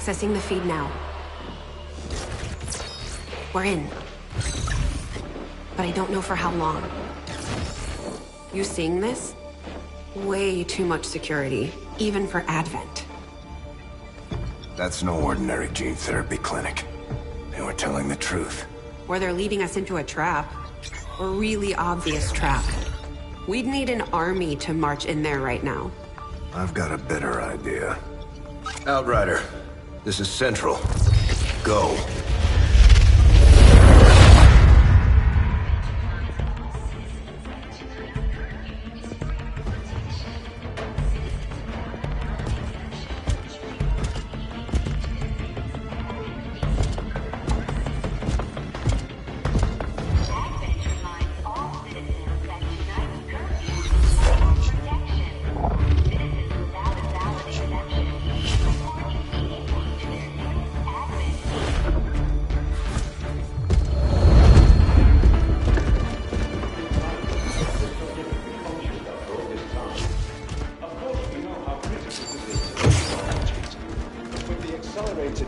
Accessing the feed now. We're in. But I don't know for how long. You seeing this? Way too much security, even for Advent. That's no ordinary gene therapy clinic. They were telling the truth. Or they're leading us into a trap. A really obvious trap. We'd need an army to march in there right now. I've got a better idea. Outrider, this is Central. Go.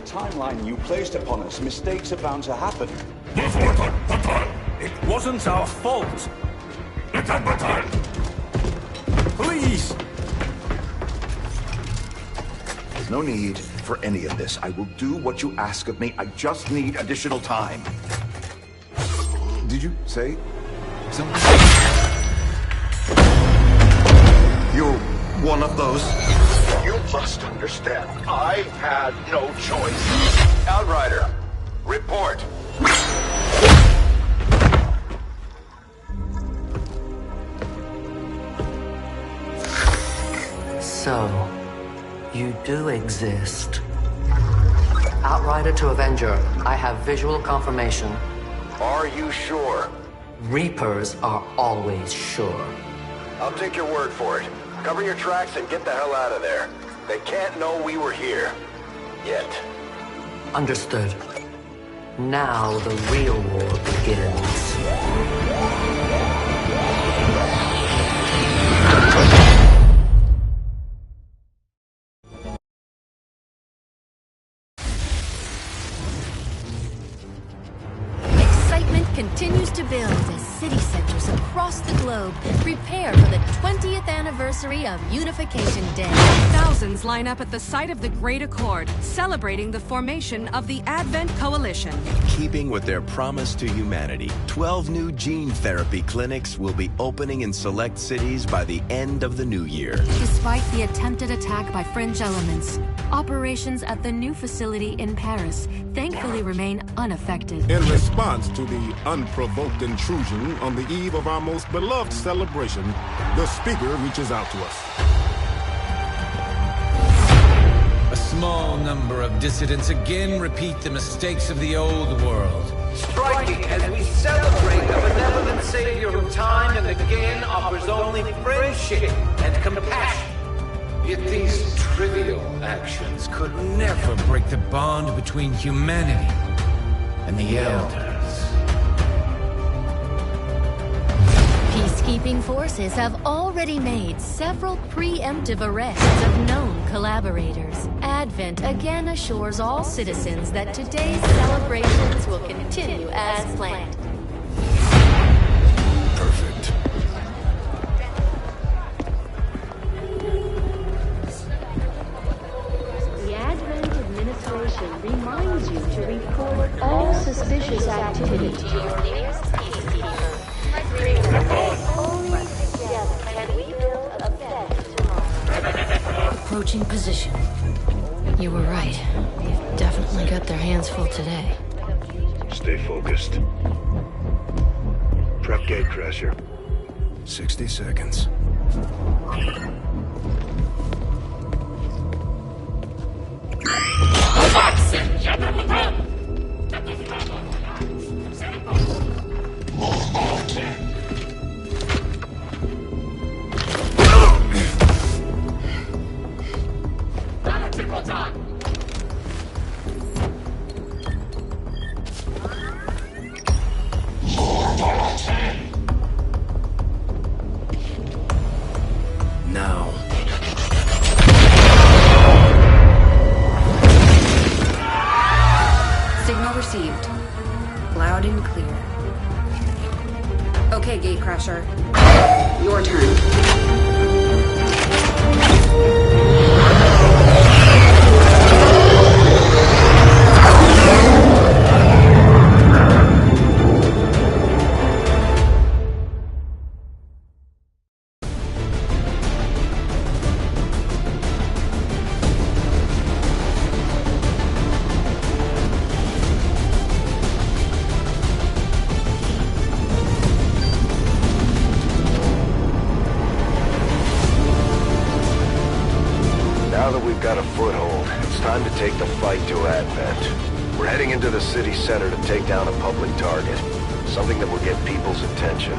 Timeline you placed upon us, mistakes are bound to happen. It wasn't our fault. Please! There's no need for any of this. I will do what you ask of me. I just need additional time. Did you say something? You're one of those? You must understand, I had no choice. Outrider, report. So, you do exist. Outrider to Avenger, I have visual confirmation. Are you sure? Reapers are always sure. I'll take your word for it. Cover your tracks and get the hell out of there. They can't know we were here. Yet. Understood. Now the real war begins. Continues to build as city centers across the globe prepare for the 20th anniversary of Unification Day. Thousands line up at the site of the Great Accord, celebrating the formation of the Advent Coalition. In keeping with their promise to humanity, 12 new gene therapy clinics will be opening in select cities by the end of the new year. Despite the attempted attack by fringe elements, operations at the new facility in Paris thankfully remain unaffected. In response to the unprovoked intrusion on the eve of our most beloved celebration, the speaker reaches out to us. A small number of dissidents again repeat the mistakes of the old world. Striking as we celebrate a benevolent savior who time and again offers only friendship and compassion. Yet these trivial actions could never break the bond between humanity and the Elders. Peacekeeping forces have already made several preemptive arrests of known collaborators. Advent again assures all citizens that today's celebrations will continue as planned. Perfect. The Advent administration reminds you to report all suspicious activity to your nearest peacekeeper. Only together can we build a better tomorrow. Approaching position. You were right. They've definitely got their hands full today. Stay focused. Prep gate crasher. 60 seconds. Now. Loud and clear. Okay, Gatecrasher. Your turn. Now that we've got a foothold, it's time to take the fight to Advent. We're heading into the city center to take down a public target. Something that will get people's attention.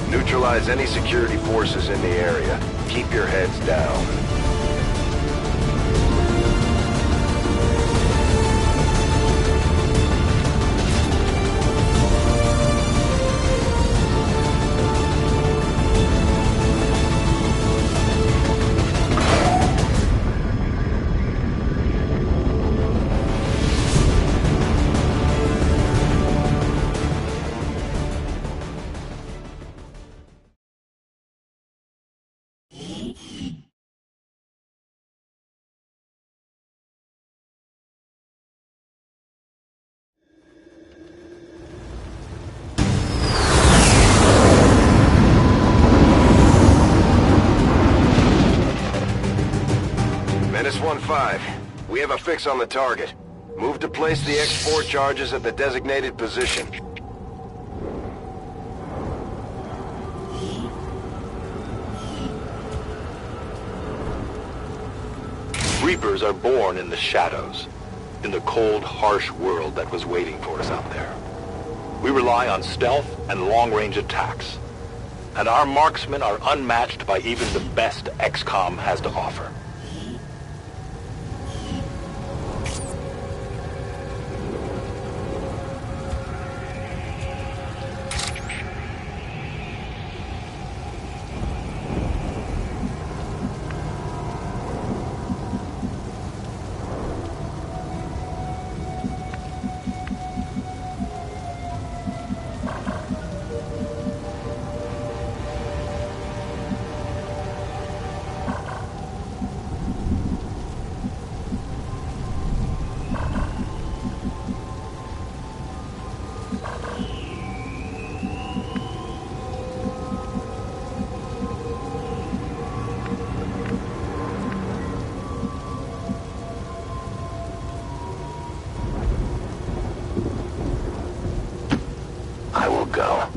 Neutralize any security forces in the area. Keep your heads down. Menace 1-5. We have a fix on the target. Move to place the X4 charges at the designated position. Reapers are born in the shadows, in the cold, harsh world that was waiting for us out there. We rely on stealth and long-range attacks, and our marksmen are unmatched by even the best XCOM has to offer. I will go.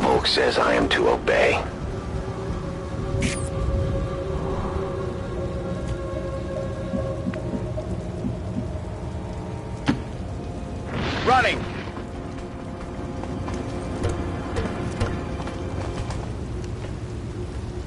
Volk says I am to obey. Running!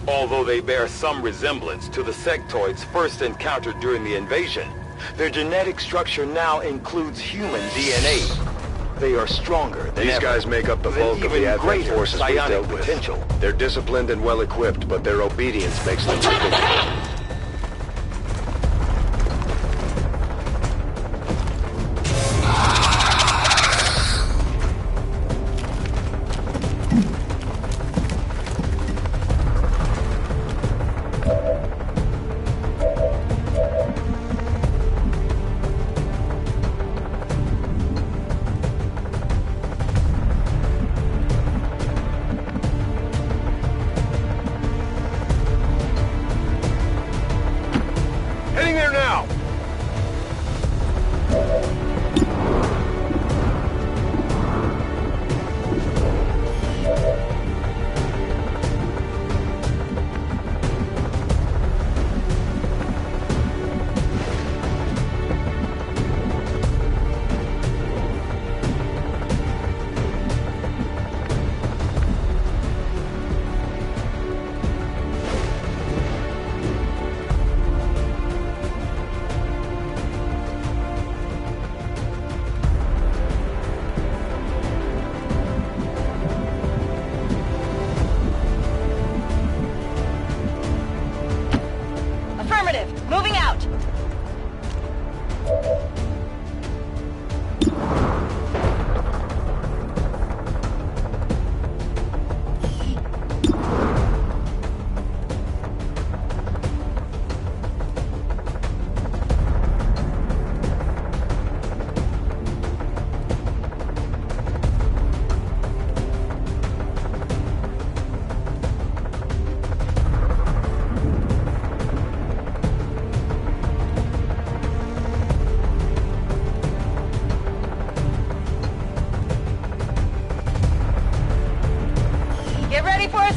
Although they bear some resemblance to the sectoids first encountered during the invasion, their genetic structure now includes human DNA. They are stronger than These ever. guys make up the bulk of the Advent forces we've dealt with. Potential. They're disciplined and well-equipped, but their obedience makes them predictable.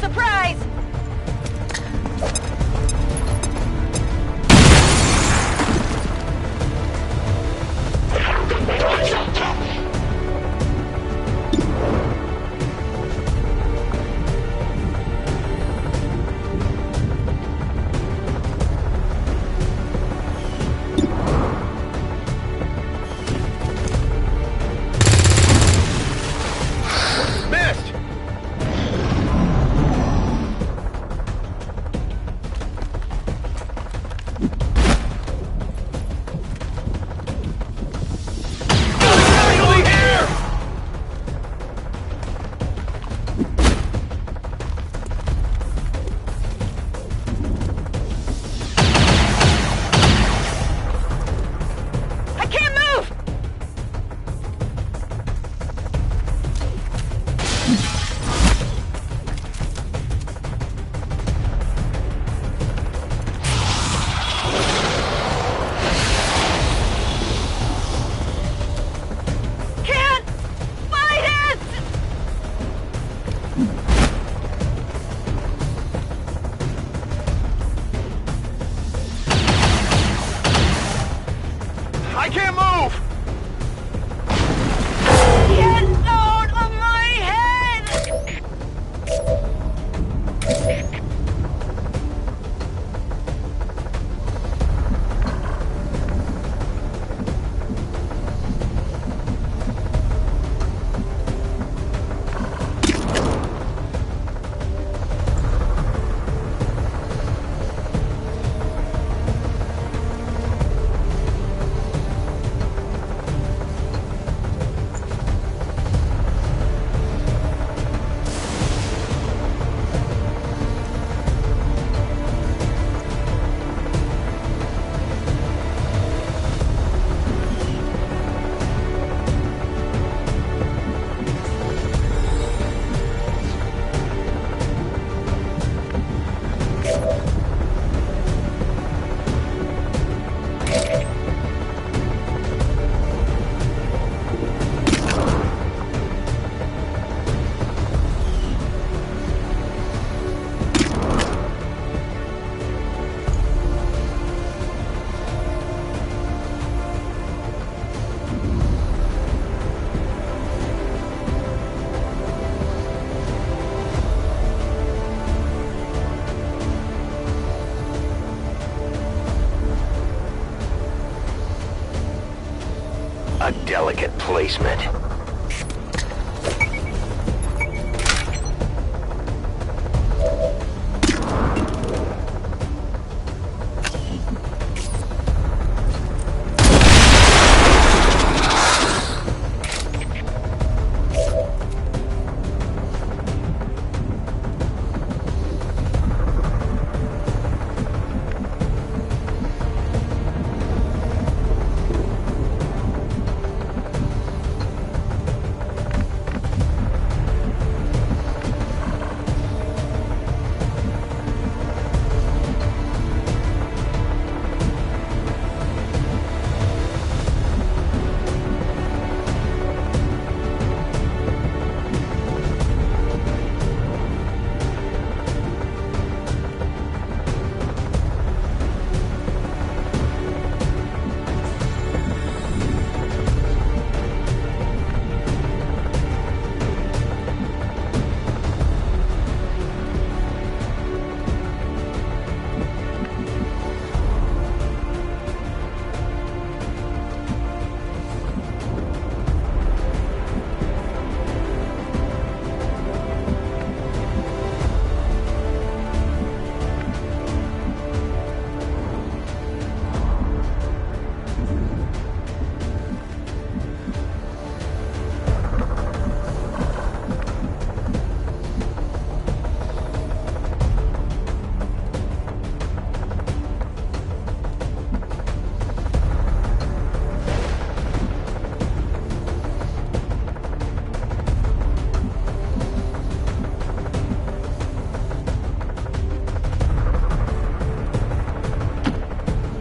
Surprise! I can't move! Get out of my head! A delicate placement.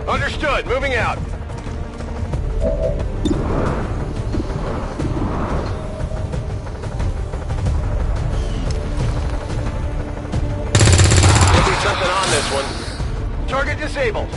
Understood. Moving out. disabled.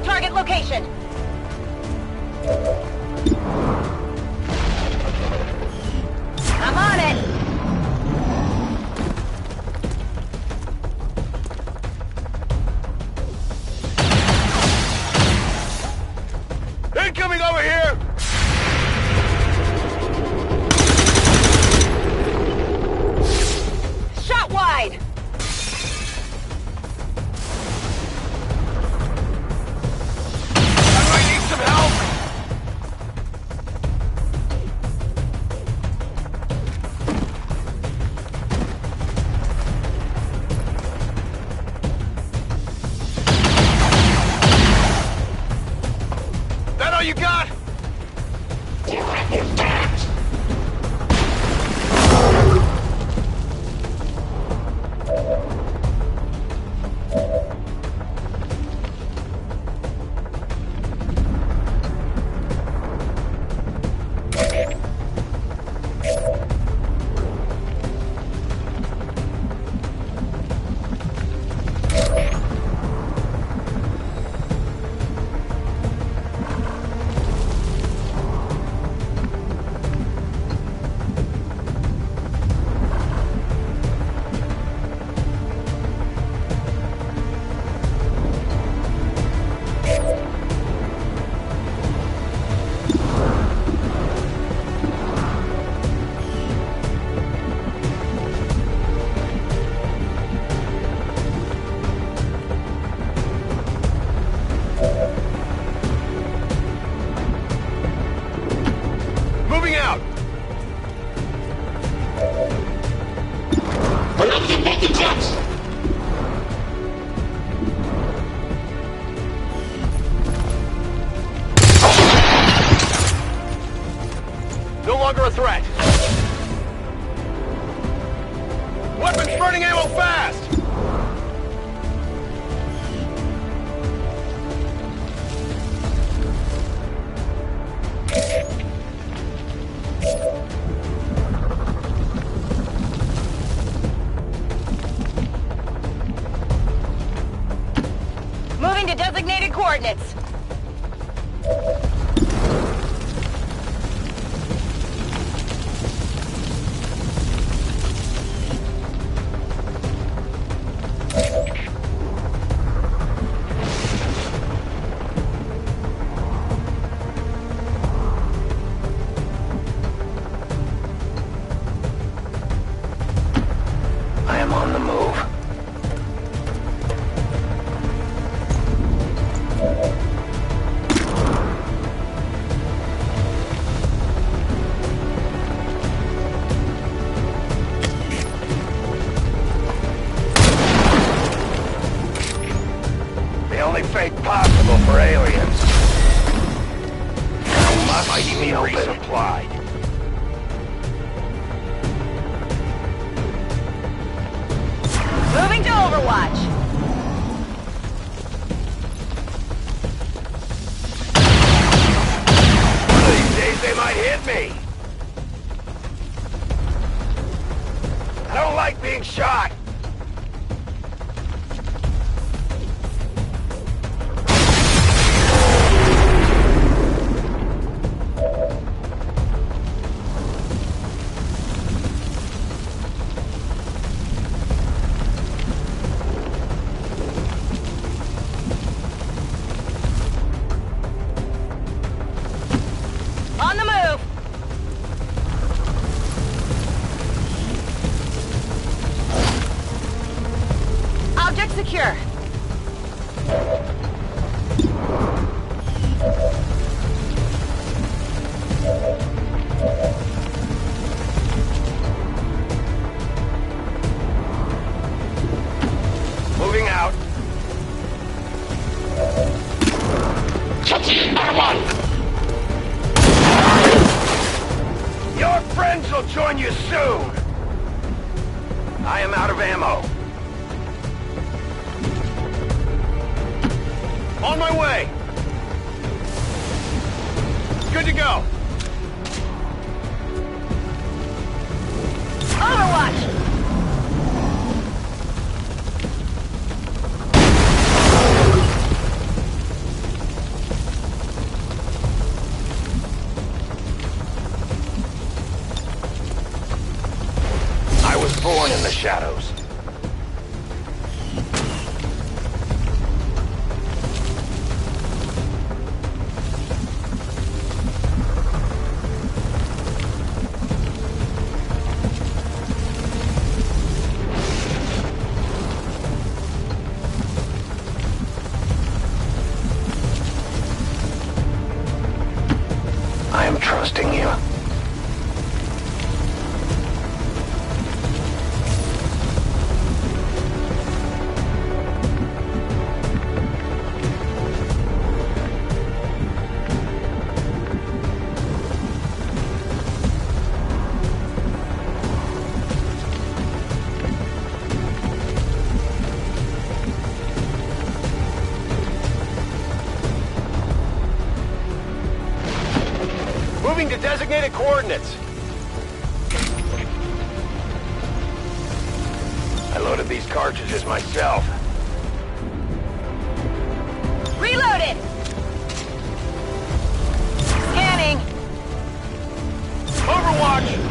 Target location. I'm on it. Incoming over here! Shot wide. You got? No longer a threat. Weapons burning ammo fast! Moving to designated coordinates. applied. Moving to Overwatch. One of these days they might hit me. I don't like being shot. On the move. Object secure. Moving out. Your friends will join you soon. I am out of ammo. On my way. Good to go. Overwatch. I was born in the shadows. I am trusting you. Moving to designated coordinates. I loaded these cartridges myself. Reloaded. Scanning. Overwatch!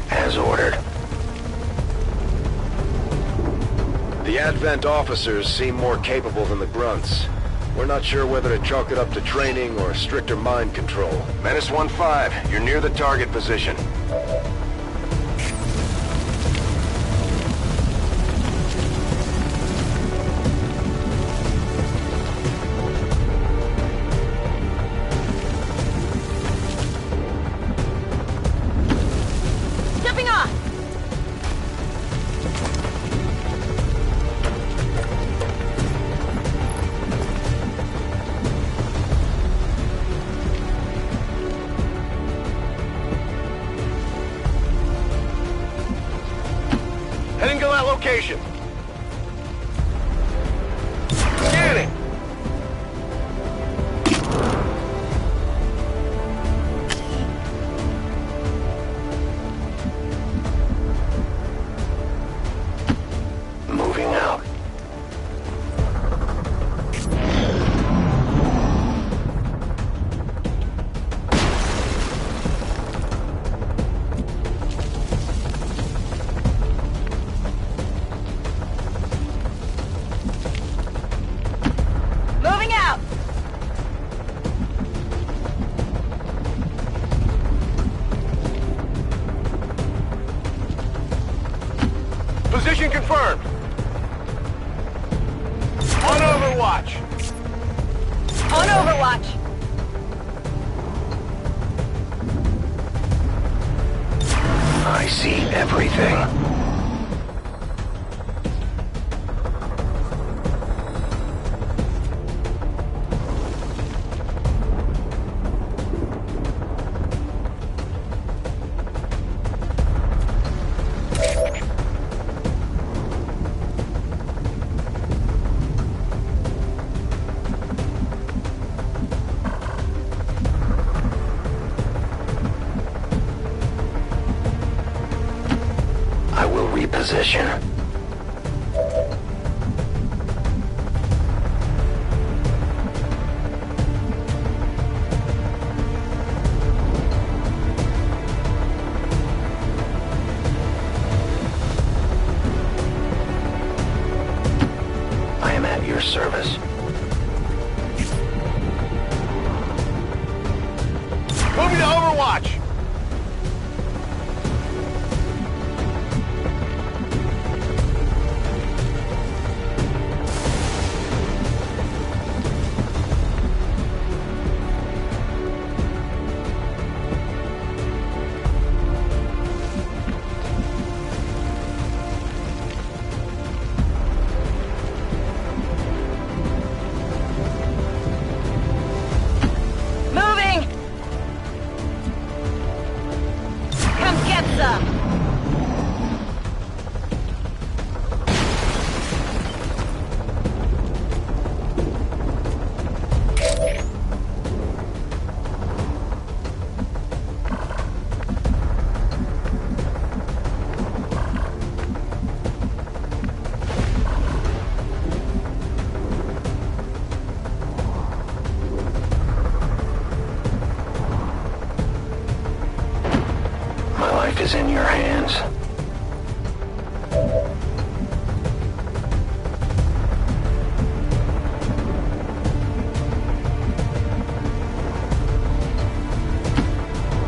As ordered. The Advent officers seem more capable than the grunts. We're not sure whether to chalk it up to training or stricter mind control. Menace 1-5, you're near the target position. Jumping off. On Overwatch. I see everything. Reposition. I am at your service. Moving to Overwatch! Is in your hands.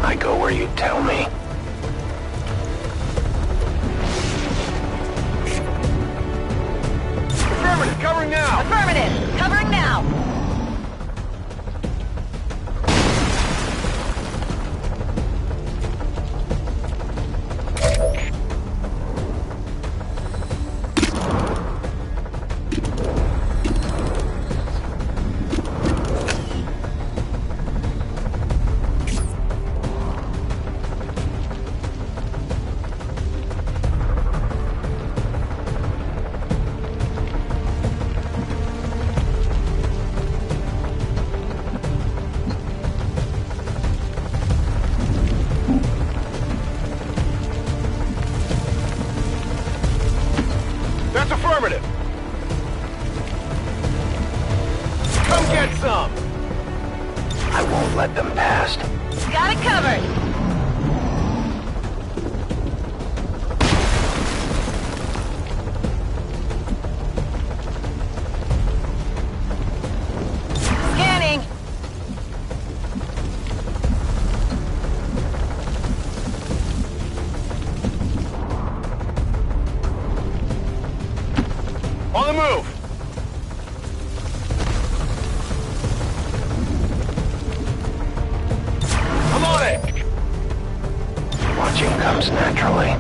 I go where you tell me. Affirmative, covering now! Affirmative, covering now! That's affirmative. Come get some. I won't let them past. Got it covered. Scanning. On the move! I'm on it! Watching comes naturally.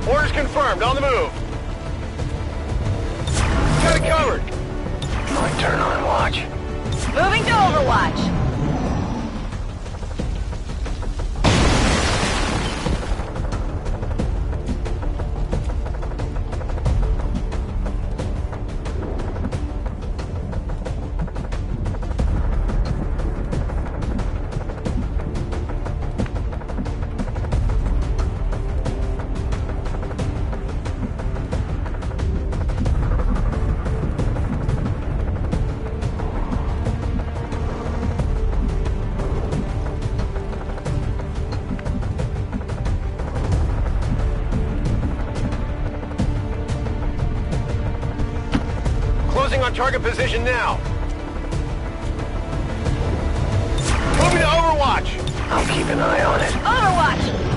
Orders confirmed, on the move. Got it covered. My turn on watch. Moving to Overwatch. on target position now. Moving to Overwatch. I'll keep an eye on it. Overwatch!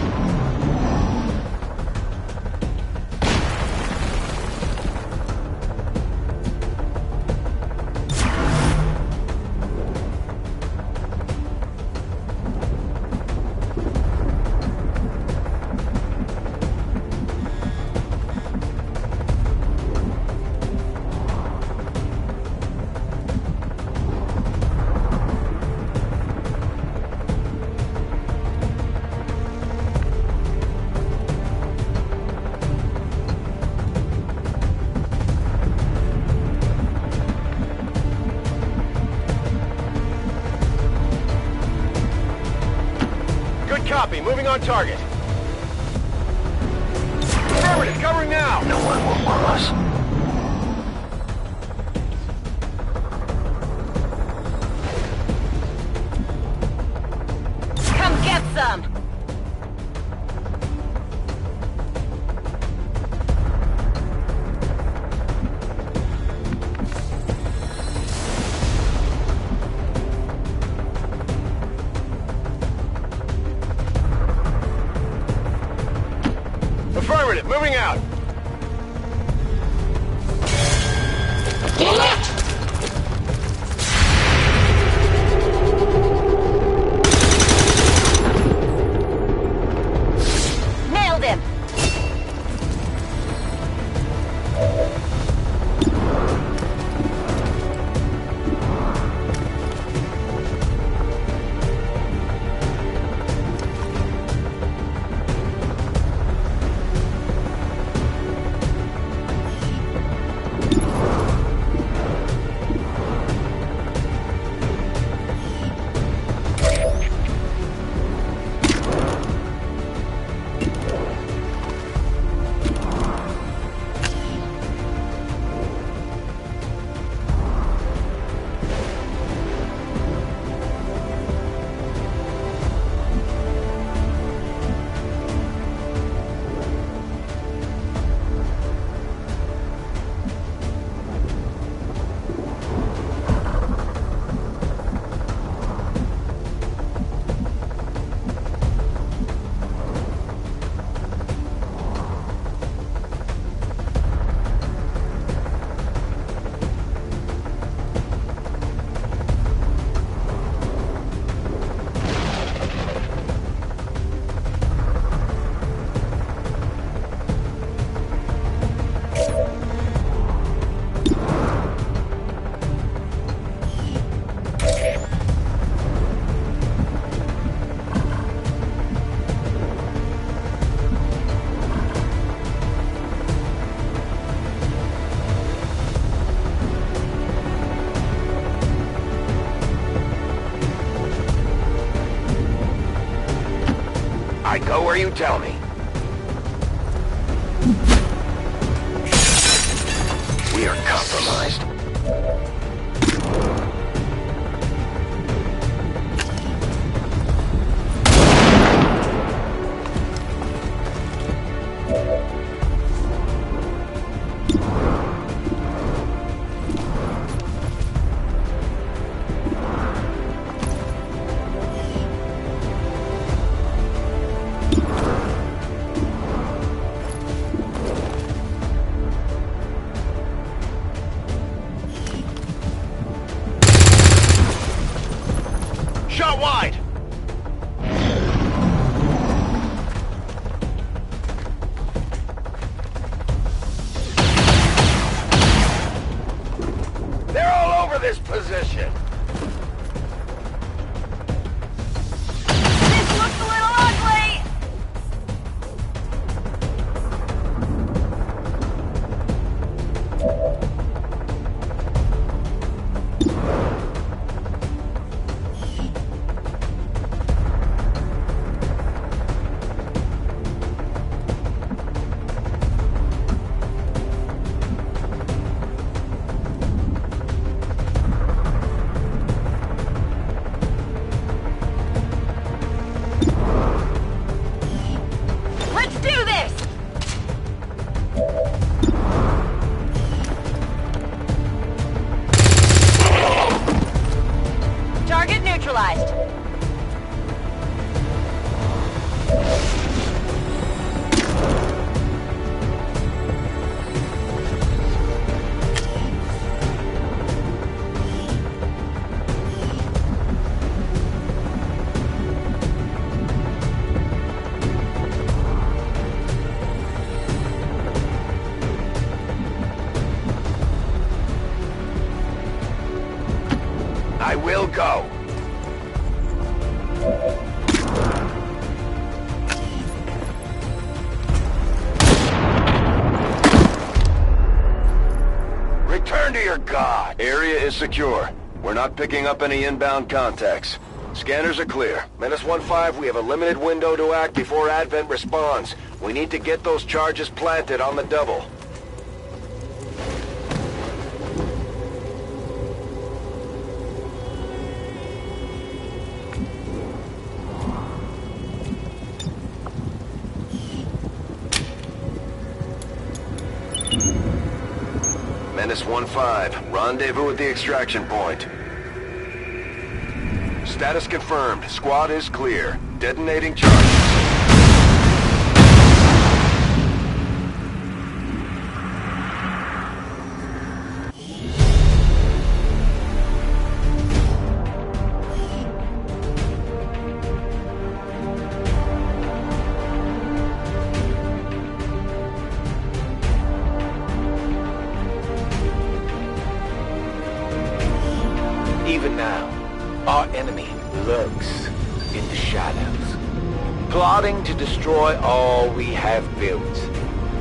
Copy. Moving on target. Affirmative. Covering now. No one will harm us. Come get some! Affirmative. Moving out. Nailed him! I go where you tell me. We are compromised. Shot wide! They're all over this position! This looks a little ugly! neutralized. I will go. Return to your god. Area is secure. We're not picking up any inbound contacts. Scanners are clear. -15, we have a limited window to act before Advent responds. We need to get those charges planted on the double. -15, rendezvous at the extraction point. Status confirmed. Squad is clear. Detonating charges. Even now, our enemy lurks in the shadows, plotting to destroy all we have built,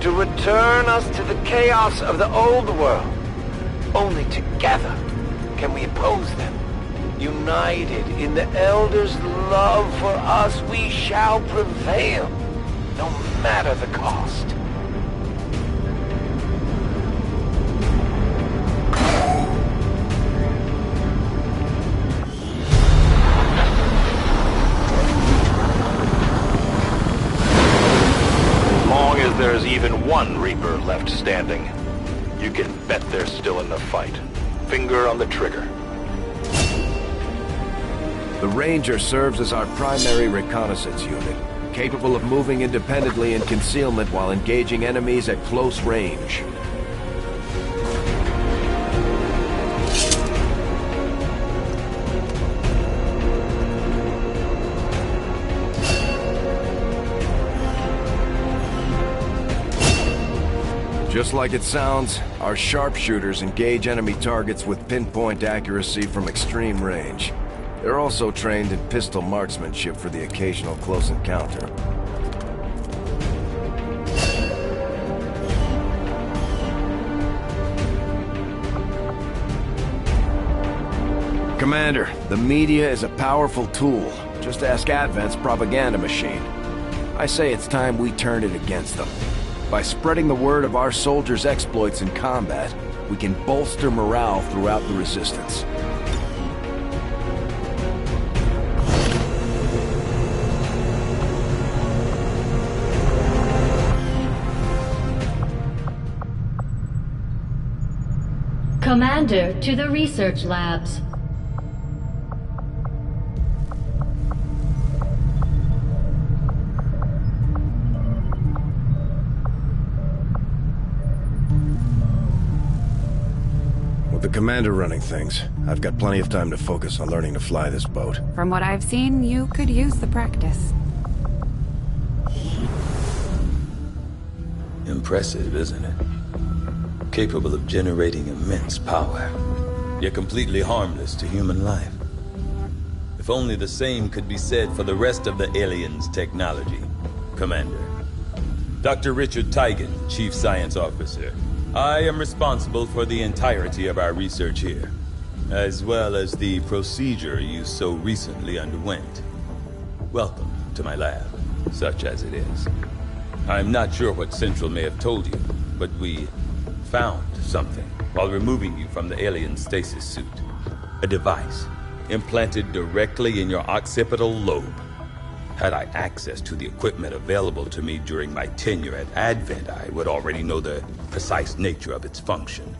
to return us to the chaos of the old world. Only together can we oppose them. United in the Elder's love for us, we shall prevail, no matter the cost. There's even one Reaper left standing. You can bet they're still in the fight. Finger on the trigger. The Ranger serves as our primary reconnaissance unit, capable of moving independently in concealment while engaging enemies at close range. Just like it sounds, our sharpshooters engage enemy targets with pinpoint accuracy from extreme range. They're also trained in pistol marksmanship for the occasional close encounter. Commander, the media is a powerful tool. Just ask Advent's propaganda machine. I say it's time we turn it against them. By spreading the word of our soldiers' exploits in combat, we can bolster morale throughout the Resistance. Commander to the research labs. With the commander running things, I've got plenty of time to focus on learning to fly this boat. From what I've seen, you could use the practice. Impressive, isn't it? Capable of generating immense power, yet completely harmless to human life. If only the same could be said for the rest of the aliens' technology, Commander. Dr. Richard Tigan, Chief Science Officer. I am responsible for the entirety of our research here, as well as the procedure you so recently underwent. Welcome to my lab, such as it is. I'm not sure what Central may have told you, but we found something while removing you from the alien stasis suit. A device implanted directly in your occipital lobe. Had I access to the equipment available to me during my tenure at Advent, I would already know the precise nature of its function.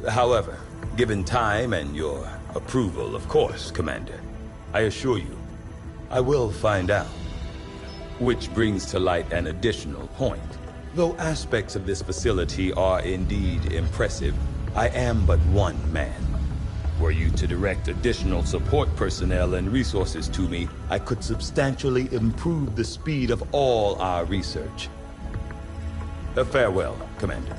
However, given time and your approval, of course, Commander, I assure you, I will find out. Which brings to light an additional point. Though aspects of this facility are indeed impressive, I am but one man. Were you to direct additional support personnel and resources to me, I could substantially improve the speed of all our research. Farewell, Commander.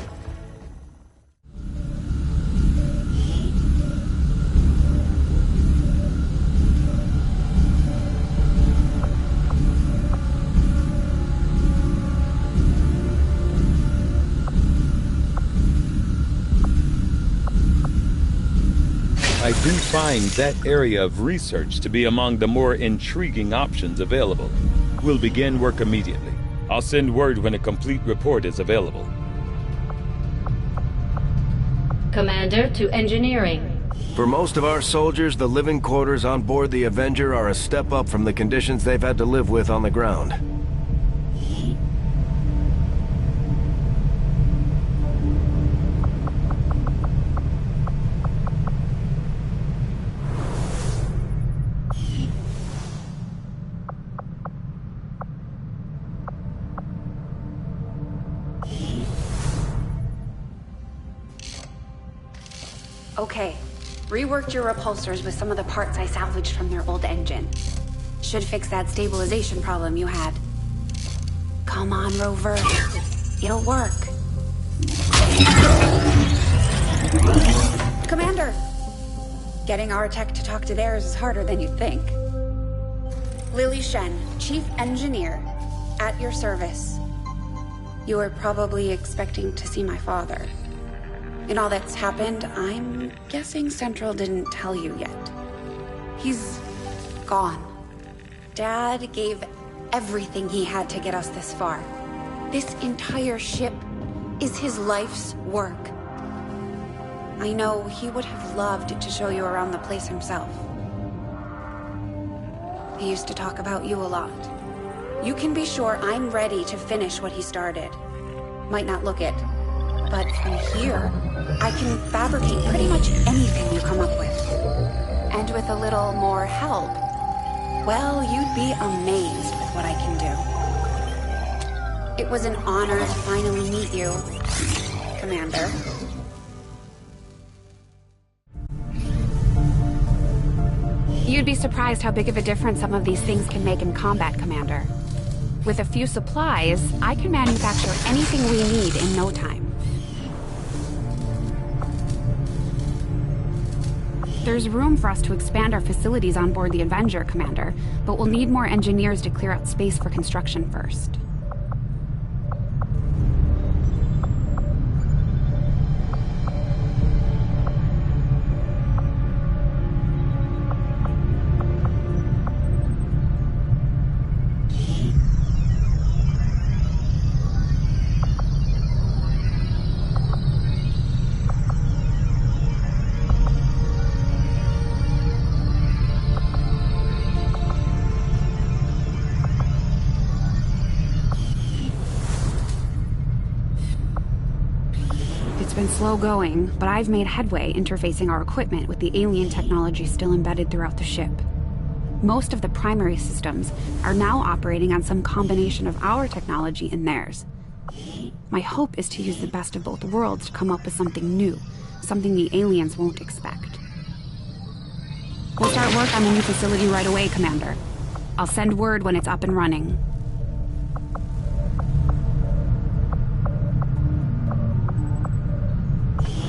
I do find that area of research to be among the more intriguing options available. We'll begin work immediately. I'll send word when a complete report is available. Commander to engineering. For most of our soldiers, the living quarters on board the Avenger are a step up from the conditions they've had to live with on the ground. Okay. Reworked your repulsors with some of the parts I salvaged from their old engine. Should fix that stabilization problem you had. Come on, Rover. It'll work. Commander! Getting our tech to talk to theirs is harder than you'd think. Lily Shen, Chief Engineer, at your service. You were probably expecting to see my father. In all that's happened, I'm guessing Central didn't tell you yet. He's gone. Dad gave everything he had to get us this far. This entire ship is his life's work. I know he would have loved to show you around the place himself. He used to talk about you a lot. You can be sure I'm ready to finish what he started. Might not look it, but from here, I can fabricate pretty much anything you come up with. And with a little more help, well, you'd be amazed with what I can do. It was an honor to finally meet you, Commander. You'd be surprised how big of a difference some of these things can make in combat, Commander. With a few supplies, I can manufacture anything we need in no time. There's room for us to expand our facilities on board the Avenger, Commander, but we'll need more engineers to clear out space for construction first. Been slow going, but I've made headway interfacing our equipment with the alien technology still embedded throughout the ship. Most of the primary systems are now operating on some combination of our technology and theirs. My hope is to use the best of both worlds to come up with something new, something the aliens won't expect. We'll start work on the new facility right away, Commander. I'll send word when it's up and running.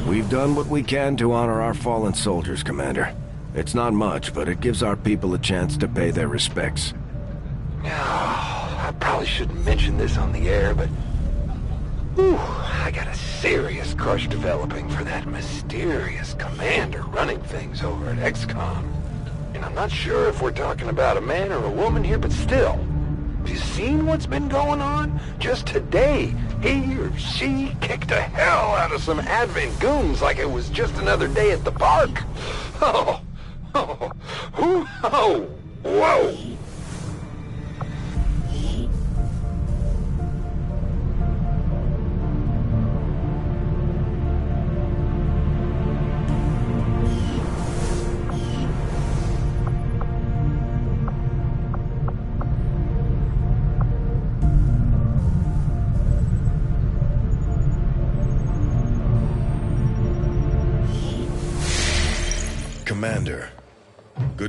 We've done what we can to honor our fallen soldiers, Commander. It's not much, but it gives our people a chance to pay their respects. I probably shouldn't mention this on the air, but... I got a serious crush developing for that mysterious commander running things over at XCOM. And I'm not sure if we're talking about a man or a woman here, but still. Have you seen what's been going on? Just today, he or she kicked the hell out of some Advent goons like it was just another day at the park. Oh, whoa.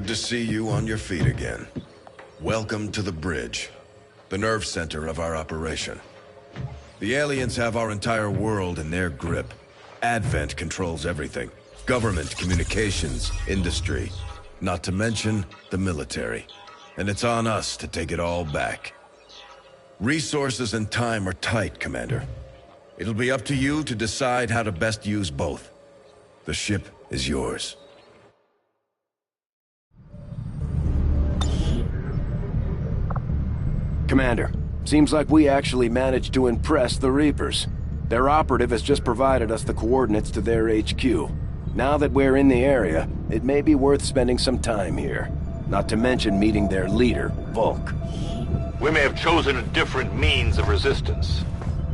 Good to see you on your feet again. Welcome to the bridge, the nerve center of our operation. The aliens have our entire world in their grip. Advent controls everything. Government, communications, industry. Not to mention the military. And it's on us to take it all back. Resources and time are tight, Commander. It'll be up to you to decide how to best use both. The ship is yours. Commander, seems like we actually managed to impress the Reapers. Their operative has just provided us the coordinates to their HQ. Now that we're in the area, it may be worth spending some time here. Not to mention meeting their leader, Volk. We may have chosen a different means of resistance,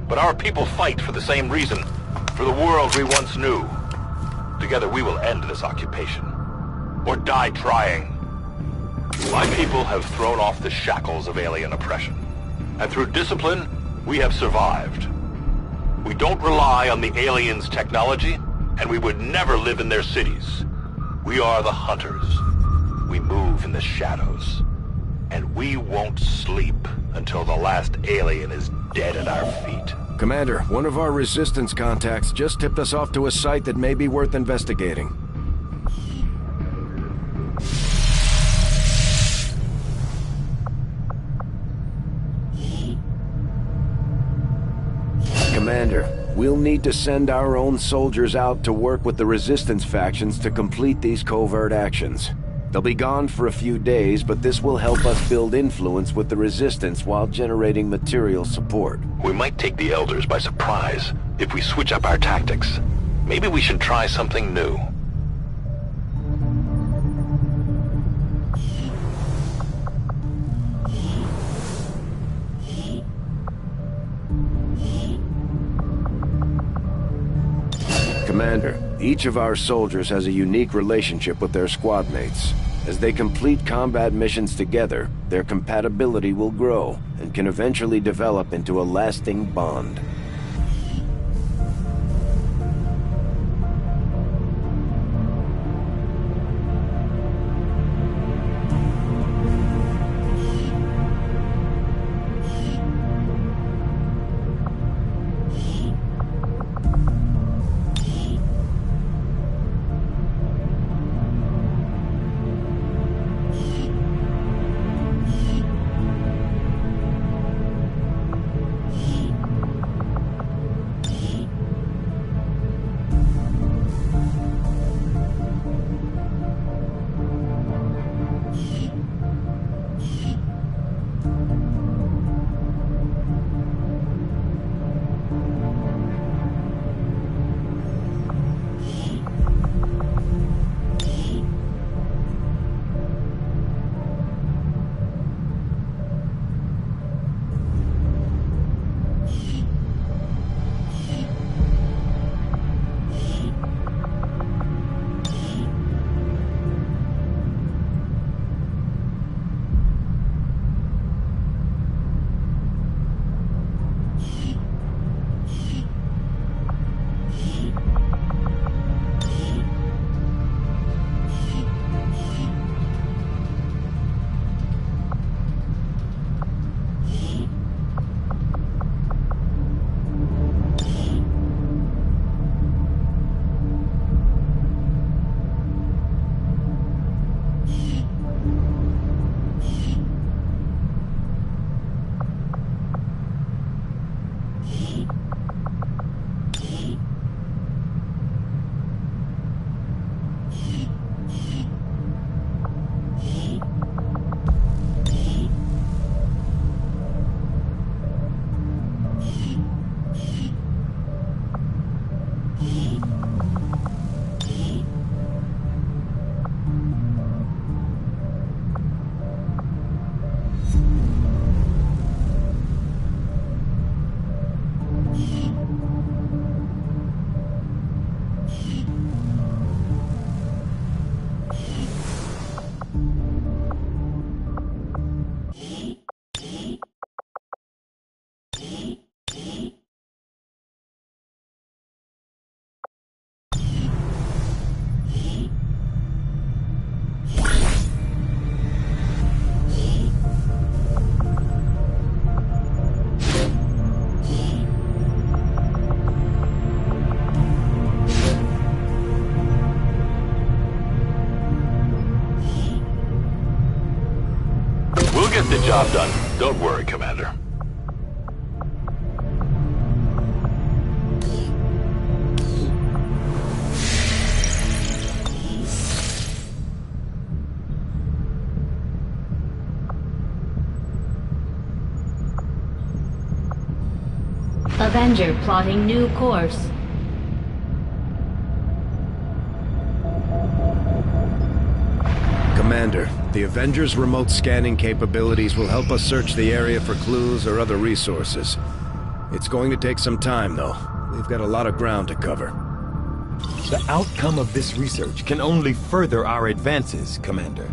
but our people fight for the same reason, for the world we once knew. Together we will end this occupation, or die trying. My people have thrown off the shackles of alien oppression, and through discipline, we have survived. We don't rely on the aliens' technology, and we would never live in their cities. We are the hunters. We move in the shadows. And we won't sleep until the last alien is dead at our feet. Commander, one of our resistance contacts just tipped us off to a site that may be worth investigating. Commander, we'll need to send our own soldiers out to work with the resistance factions to complete these covert actions. They'll be gone for a few days, but this will help us build influence with the resistance while generating material support. We might take the Elders by surprise if we switch up our tactics. Maybe we should try something new. Commander, each of our soldiers has a unique relationship with their squad mates. As they complete combat missions together, their compatibility will grow and can eventually develop into a lasting bond. get the job done. Don't worry, Commander. Avenger plotting new course. Commander, the Avengers' remote scanning capabilities will help us search the area for clues or other resources. It's going to take some time, though. We've got a lot of ground to cover. The outcome of this research can only further our advances, Commander.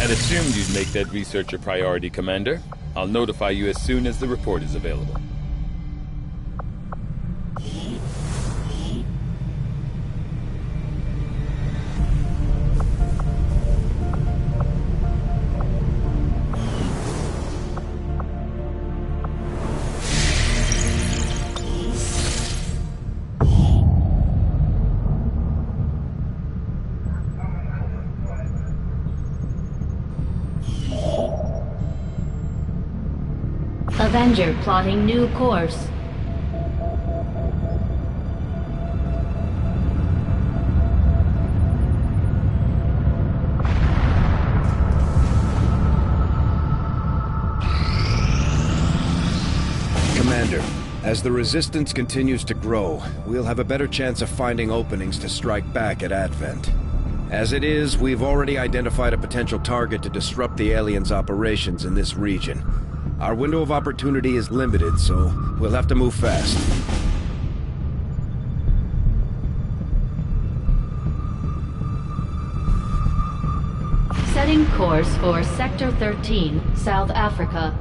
I assumed you'd make that research a priority, Commander. I'll notify you as soon as the report is available. Avenger plotting new course. Commander, as the Resistance continues to grow, we'll have a better chance of finding openings to strike back at Advent. As it is, we've already identified a potential target to disrupt the aliens' operations in this region. Our window of opportunity is limited, so we'll have to move fast. Setting course for Sector 13, South Africa.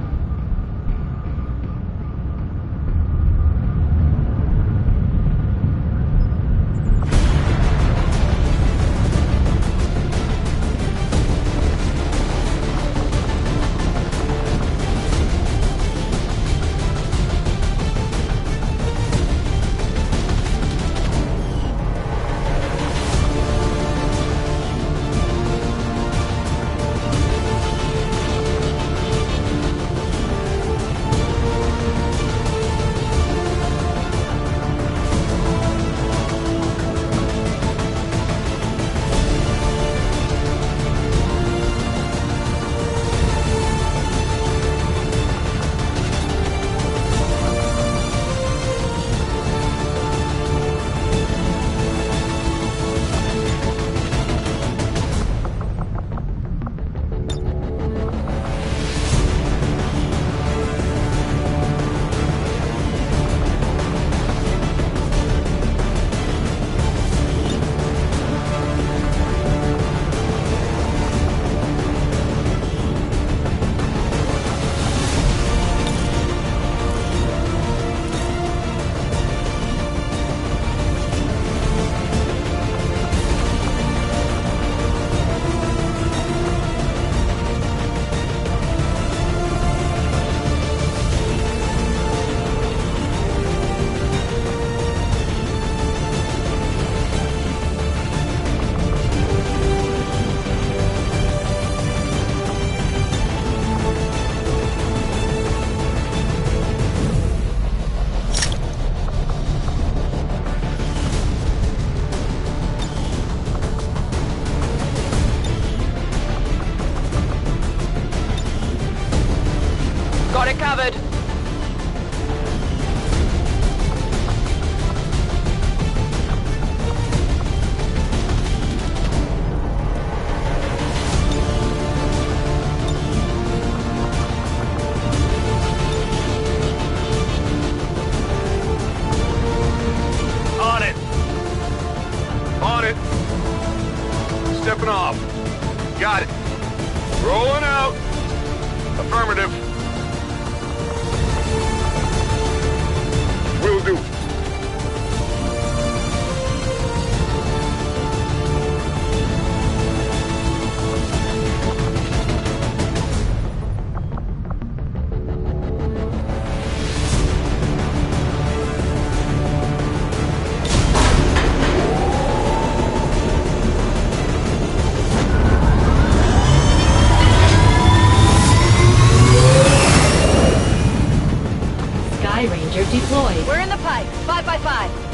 Generator deployed. We're in the pipe. 5 by 5.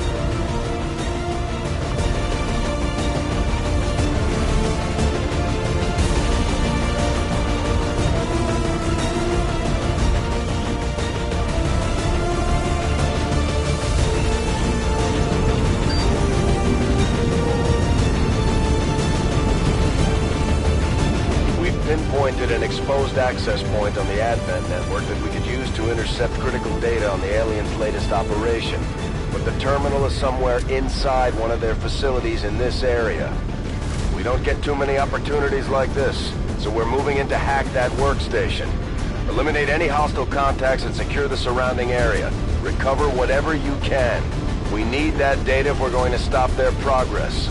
Pinpointed an exposed access point on the Advent network that we could use to intercept critical data on the aliens' latest operation. But the terminal is somewhere inside one of their facilities in this area. We don't get too many opportunities like this, so we're moving in to hack that workstation. Eliminate any hostile contacts and secure the surrounding area. Recover whatever you can. We need that data if we're going to stop their progress.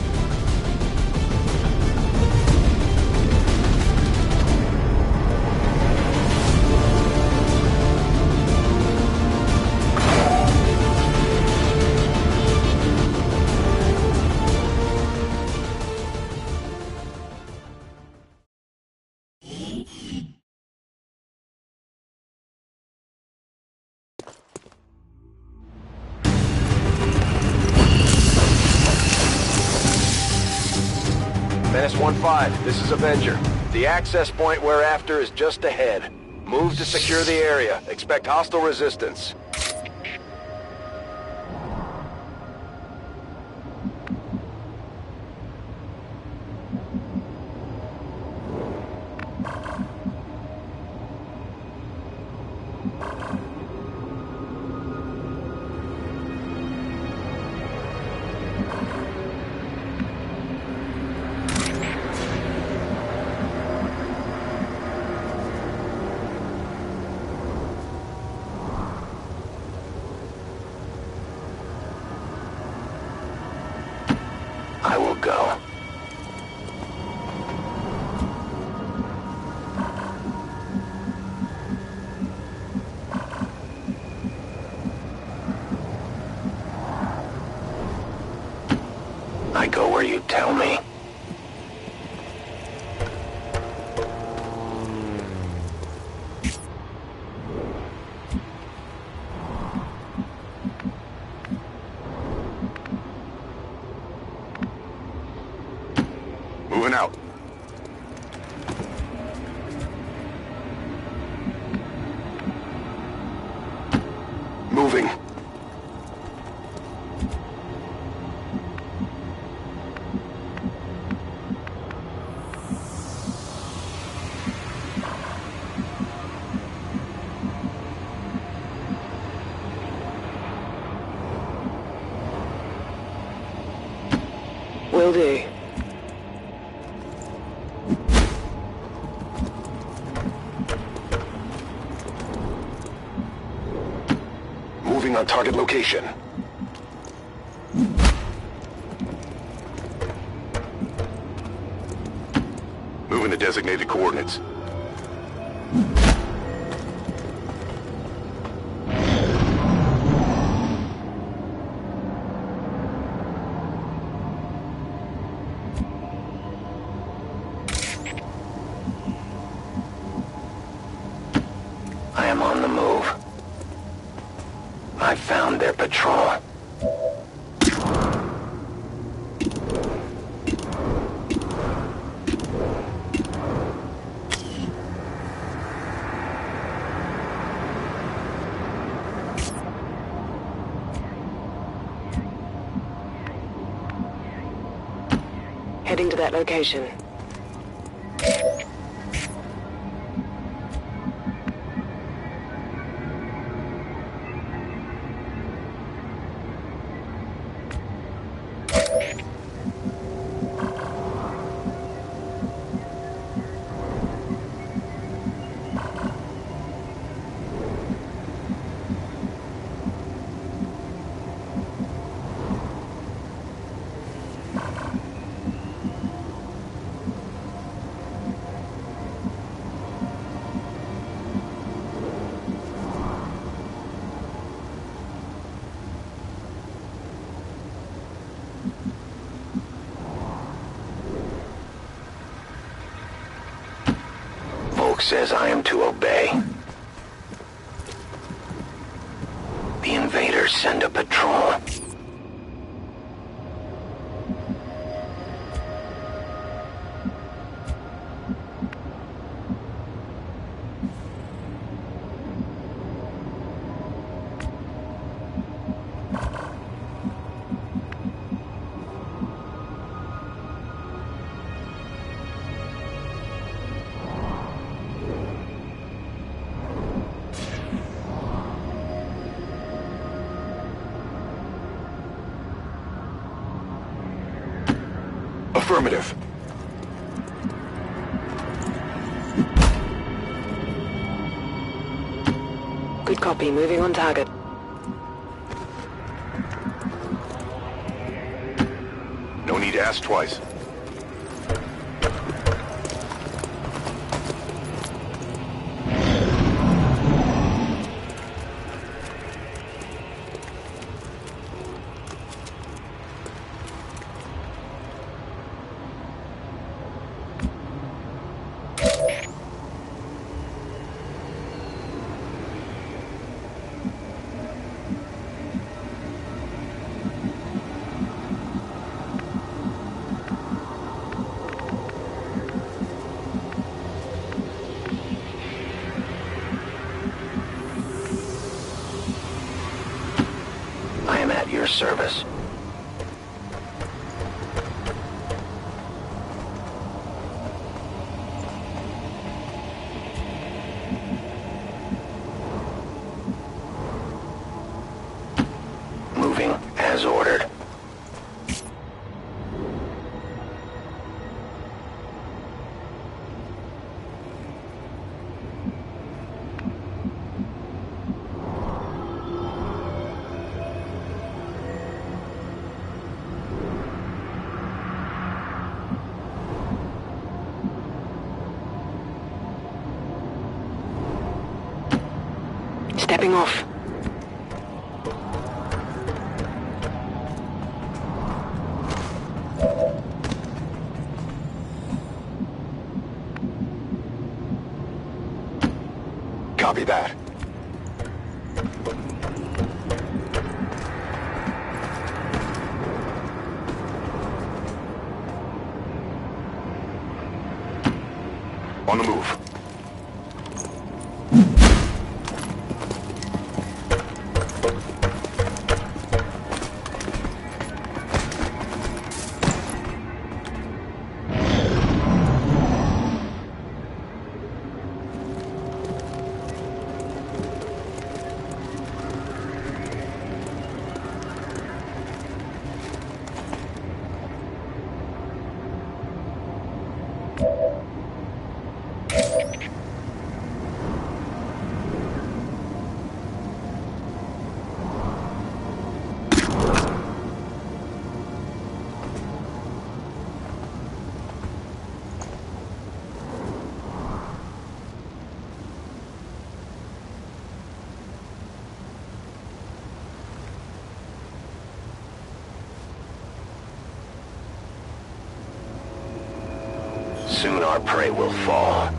Menace 1-5, this is Avenger. The access point we're after is just ahead. Move to secure the area. Expect hostile resistance. I will go. I go where you tell me. Moving out. Moving. Will do. Moving on target location. Moving to designated coordinates. I am on the move. I found their patrol. Heading to that location. WotC says I am to obey. The invaders send a patrol. Affirmative. Good copy. Moving on target. No need to ask twice. I am at your service. Moving as ordered. Stepping off. Copy that. On the move. Soon our prey will fall.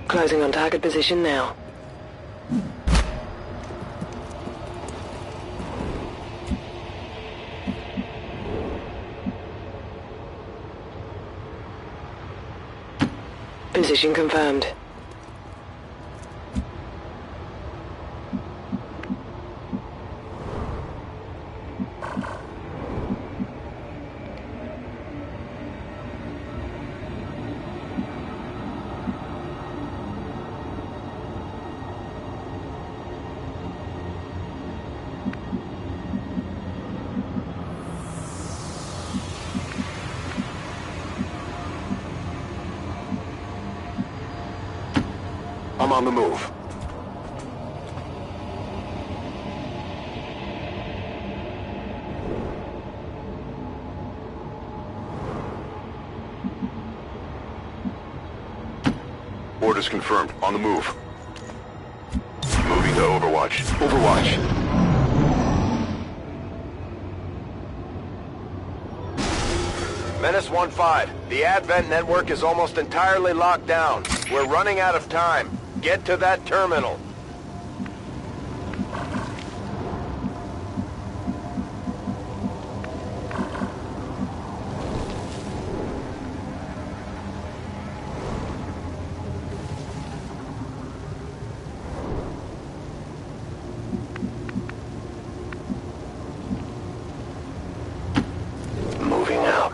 Closing on target position now. Position confirmed. on the move. Orders confirmed. On the move. Moving to Overwatch. Overwatch. Menace 1-5. The Advent network is almost entirely locked down. We're running out of time. Get to that terminal. Moving out.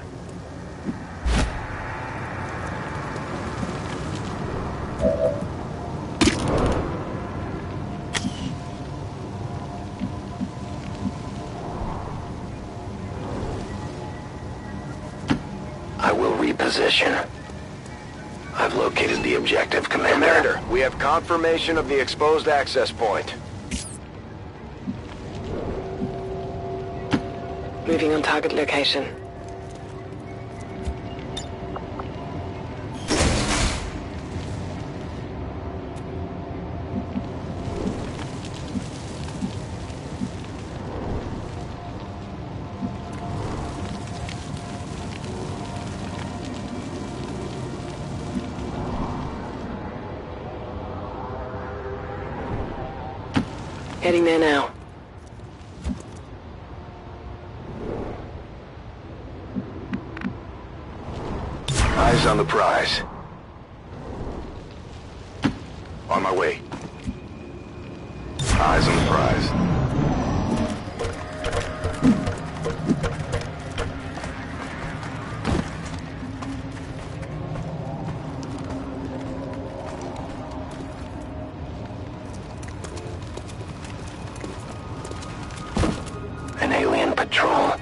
I will reposition. I've located the objective, Commander. Commander, we have confirmation of the exposed access point. Moving on target location. Heading there now. Eyes on the prize. On my way. Eyes on the prize. An alien patrol.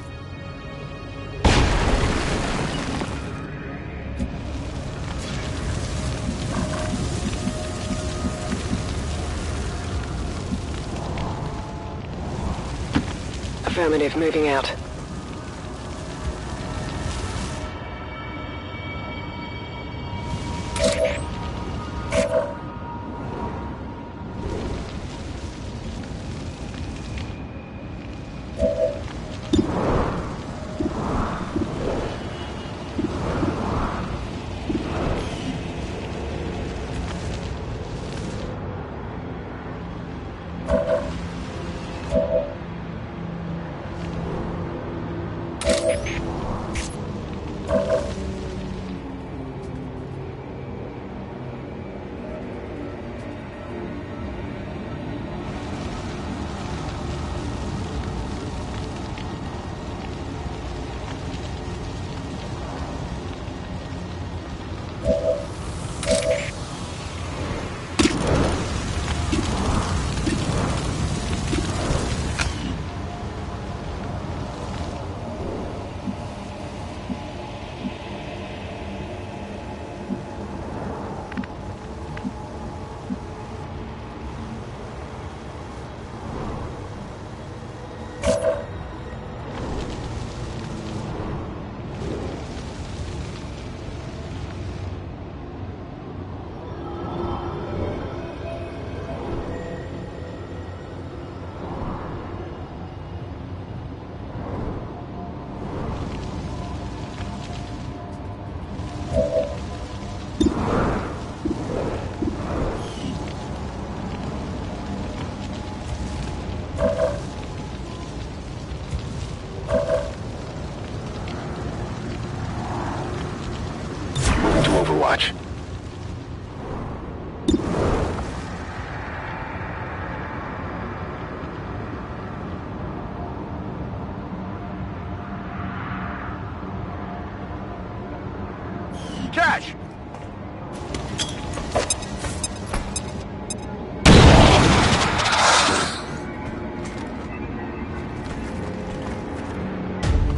Affirmative, moving out. Overwatch. Cash!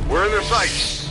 We're in their sights.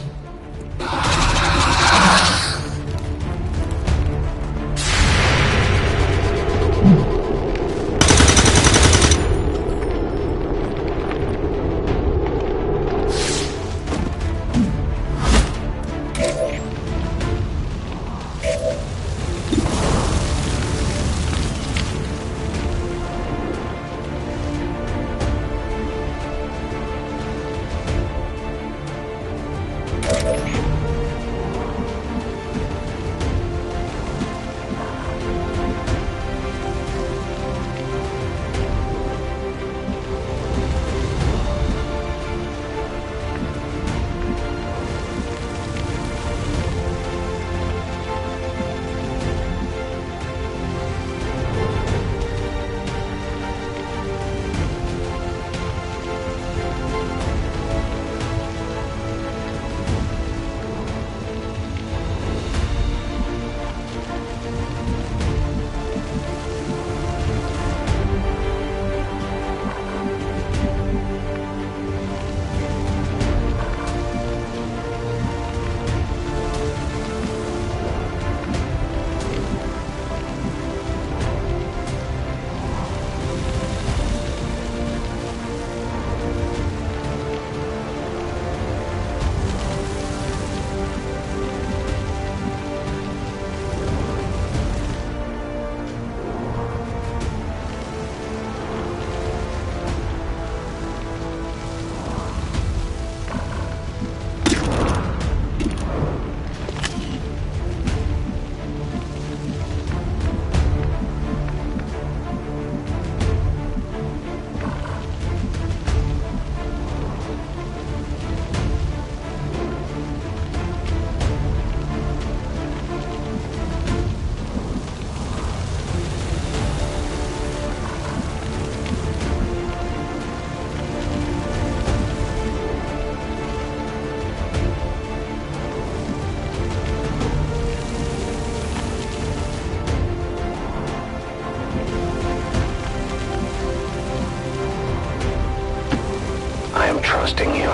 trusting you.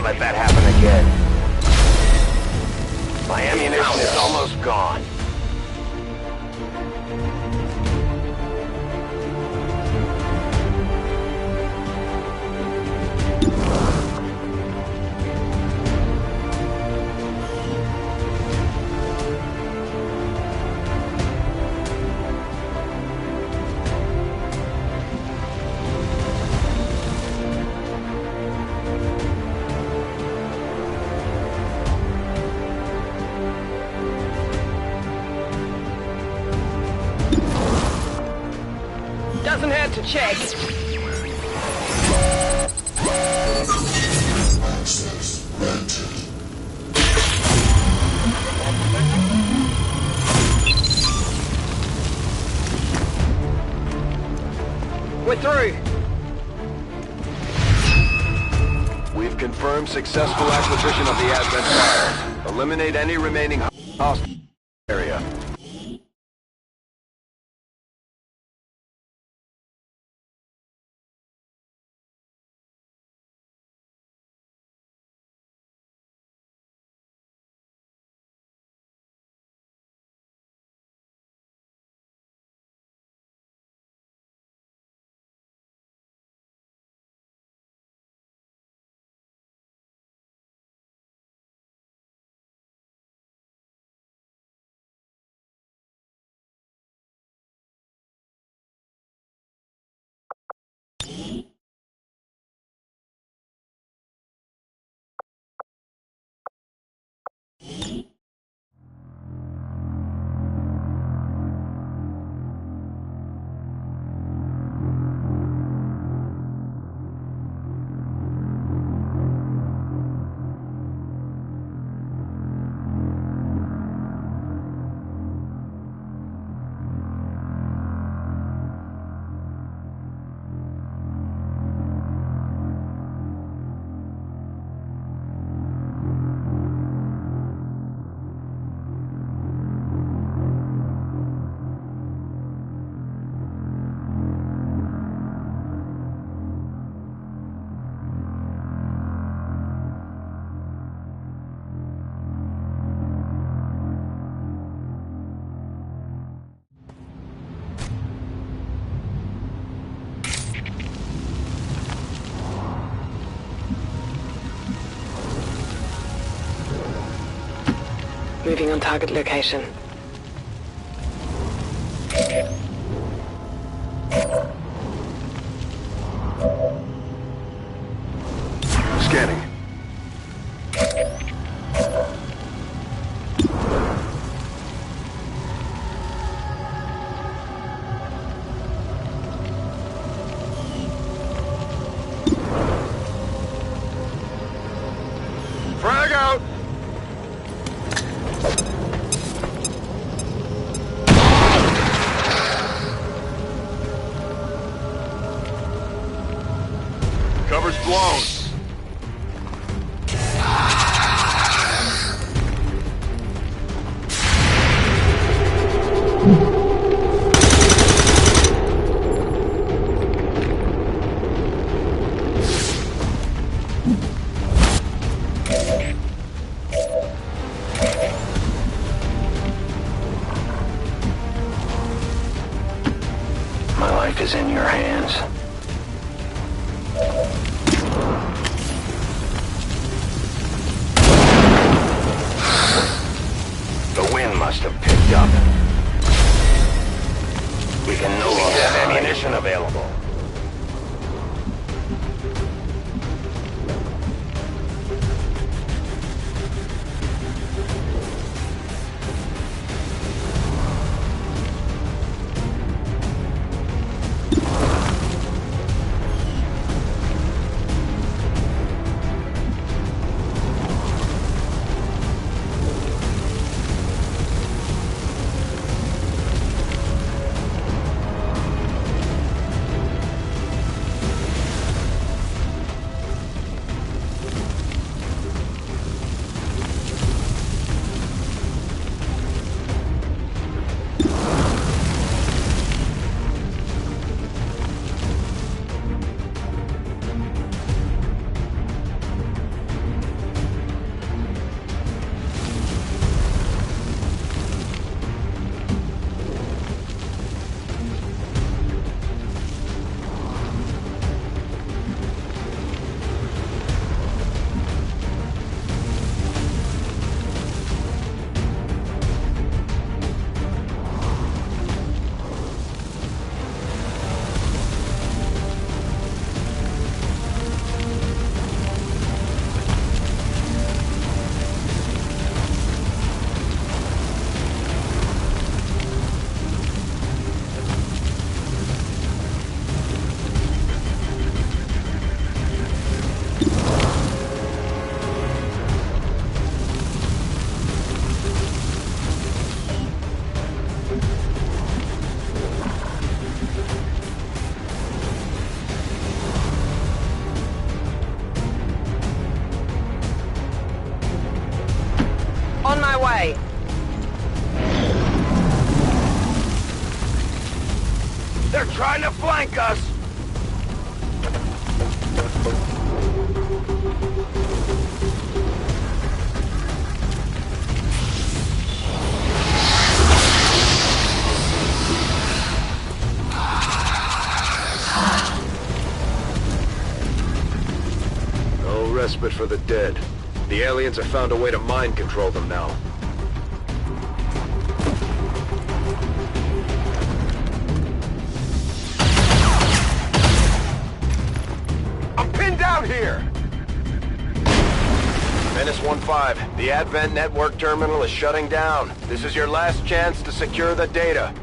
Let that happen again. My ammunition is almost gone. Doesn't hurt to check. Access granted. We're through. We've confirmed successful acquisition of the Advent file. Eliminate any remaining hostile area. Moving on target location. Cover's blown. My life is in your hands. The wind must have picked up. We can no longer have ammunition available. On my way. They're trying to flank us! No respite for the dead. The aliens have found a way to mind control them now. I'm pinned down here! Menace 1-5, the Advent network terminal is shutting down. This is your last chance to secure the data.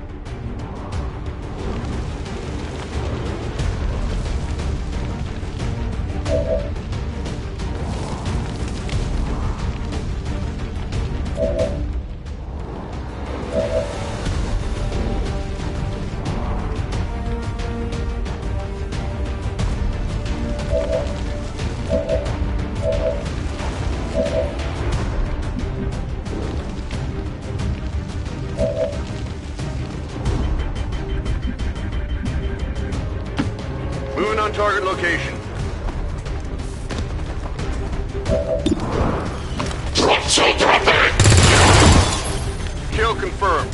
Moving on target location. Kill confirmed.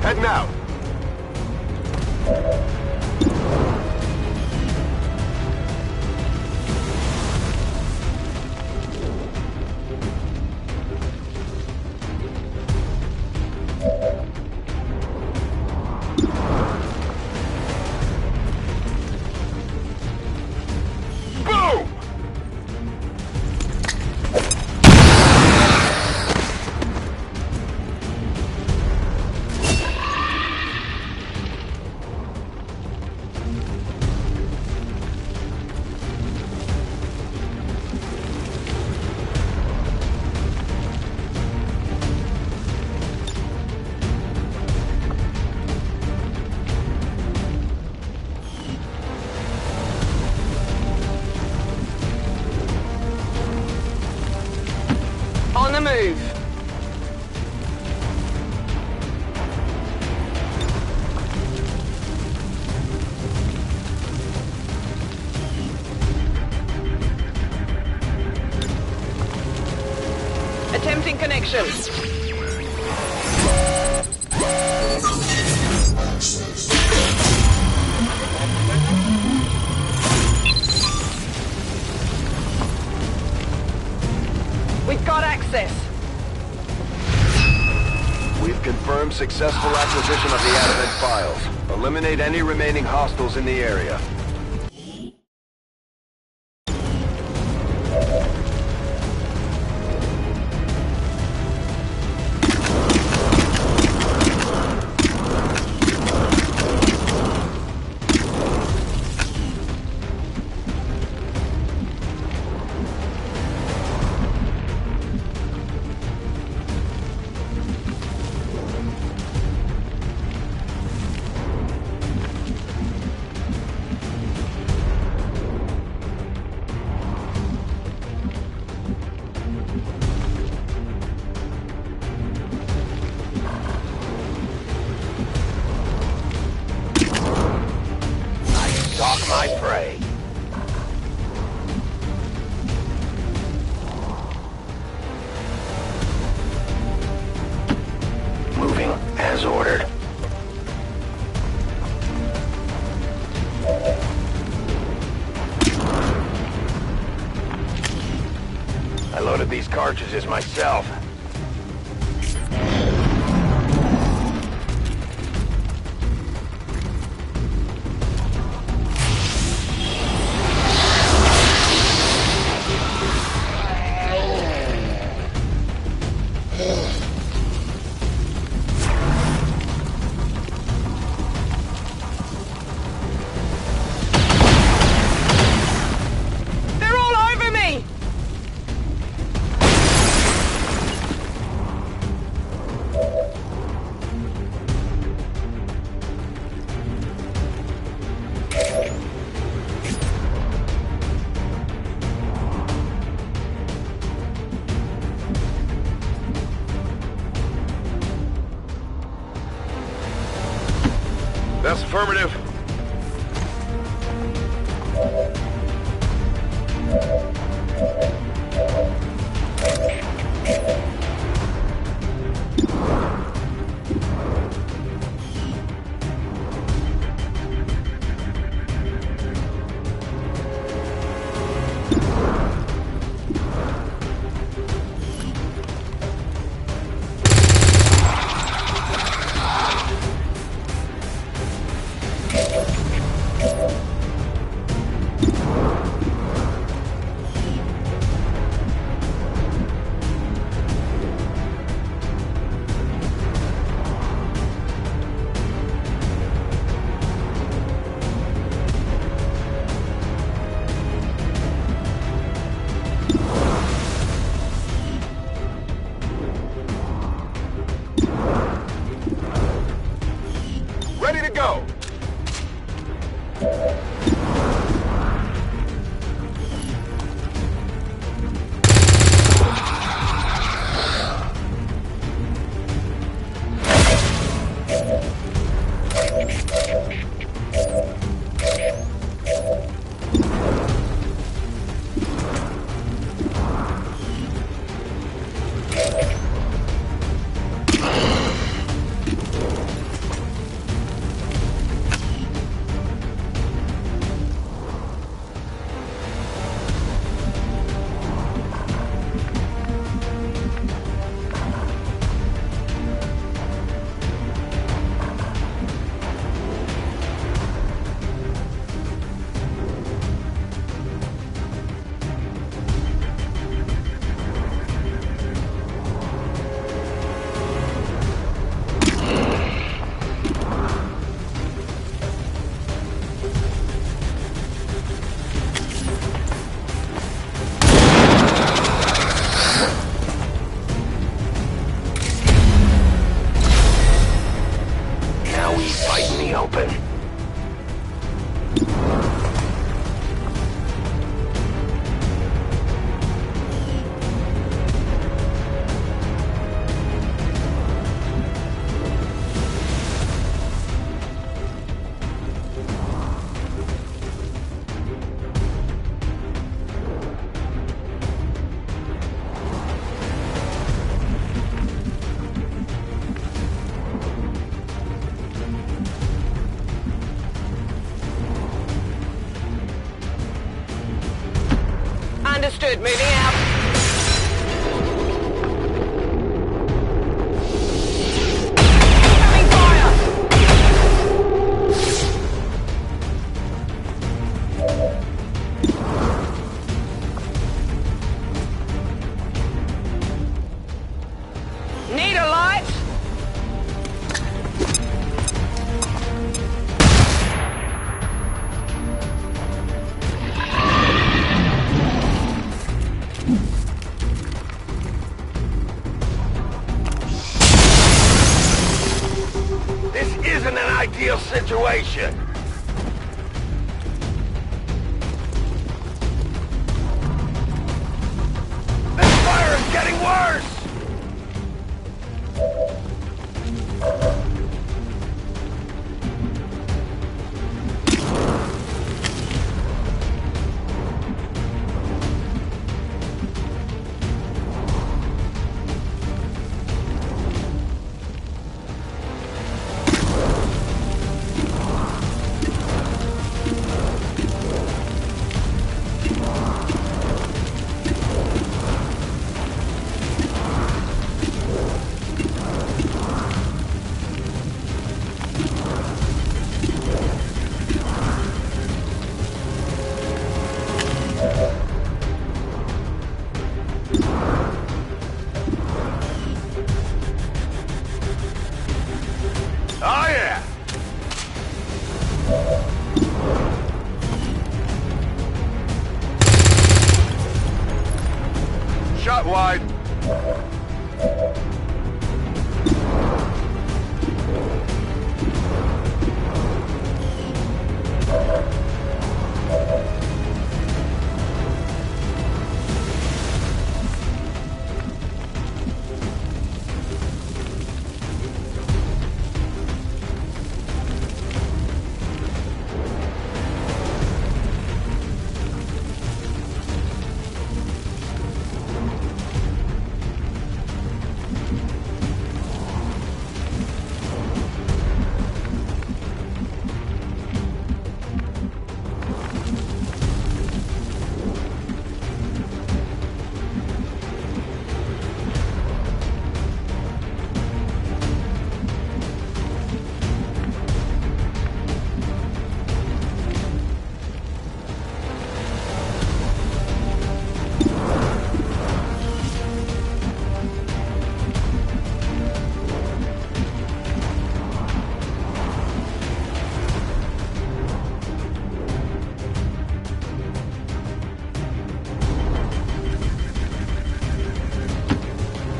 Heading out. action! We've got access! We've confirmed successful acquisition of the Advent files. Eliminate any remaining hostiles in the area. Stalk my prey. Moving as ordered. I loaded these cartridges myself. They're all over me! That's affirmative. Understood. Moving out. Incoming fire! Need a light? This isn't an ideal situation. This fire is getting worse! Oh yeah! Shot wide.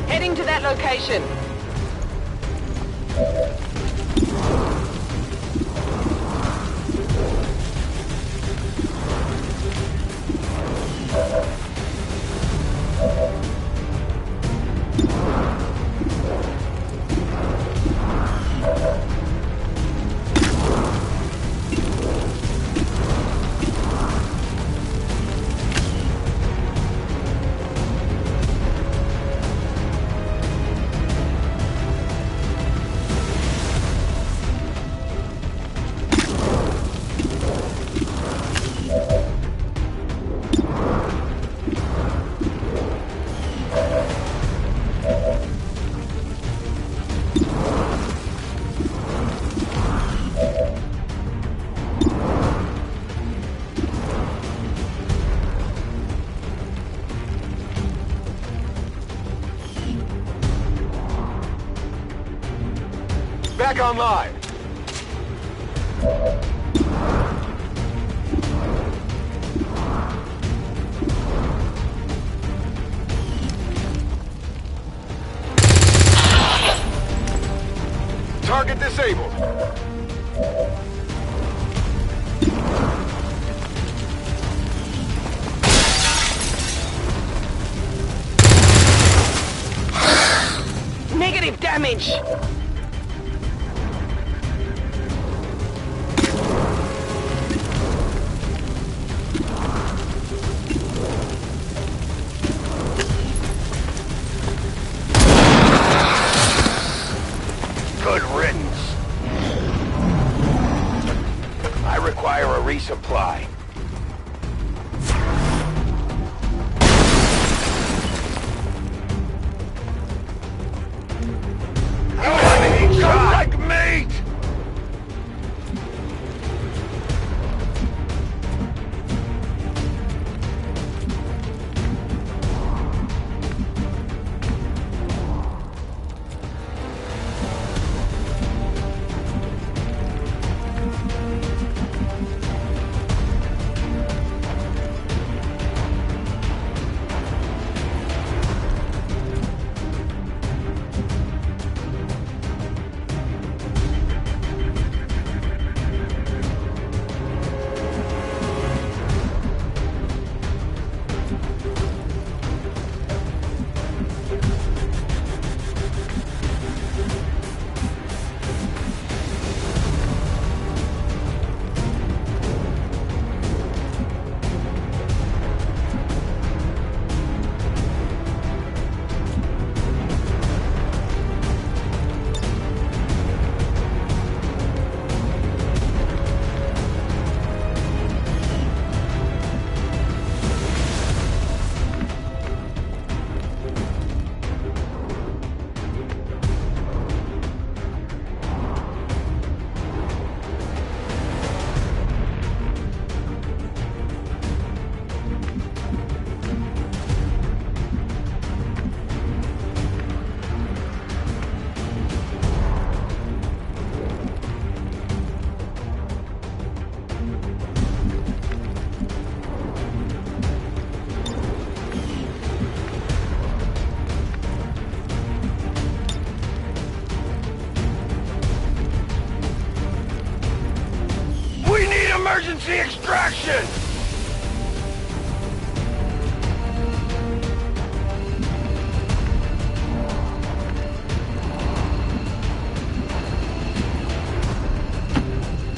Heading to that location. Back online. Target disabled. Negative damage. Good riddance. I require a resupply. Emergency extraction!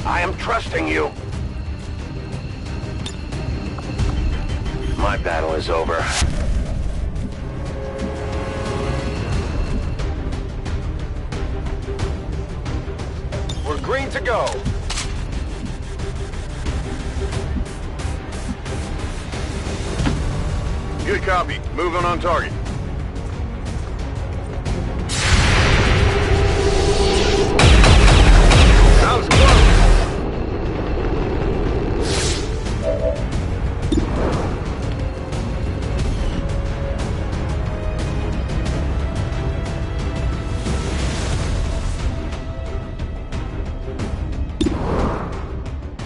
I am trusting you. My battle is over. We're green to go. Good copy. Moving on target. That was close.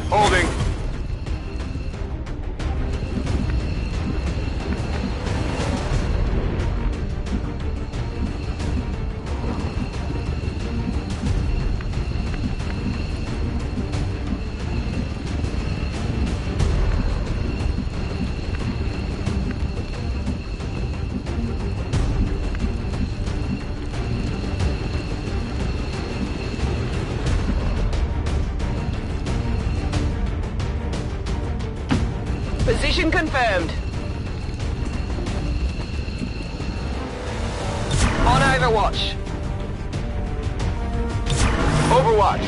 Holding. Position confirmed. On Overwatch. Overwatch.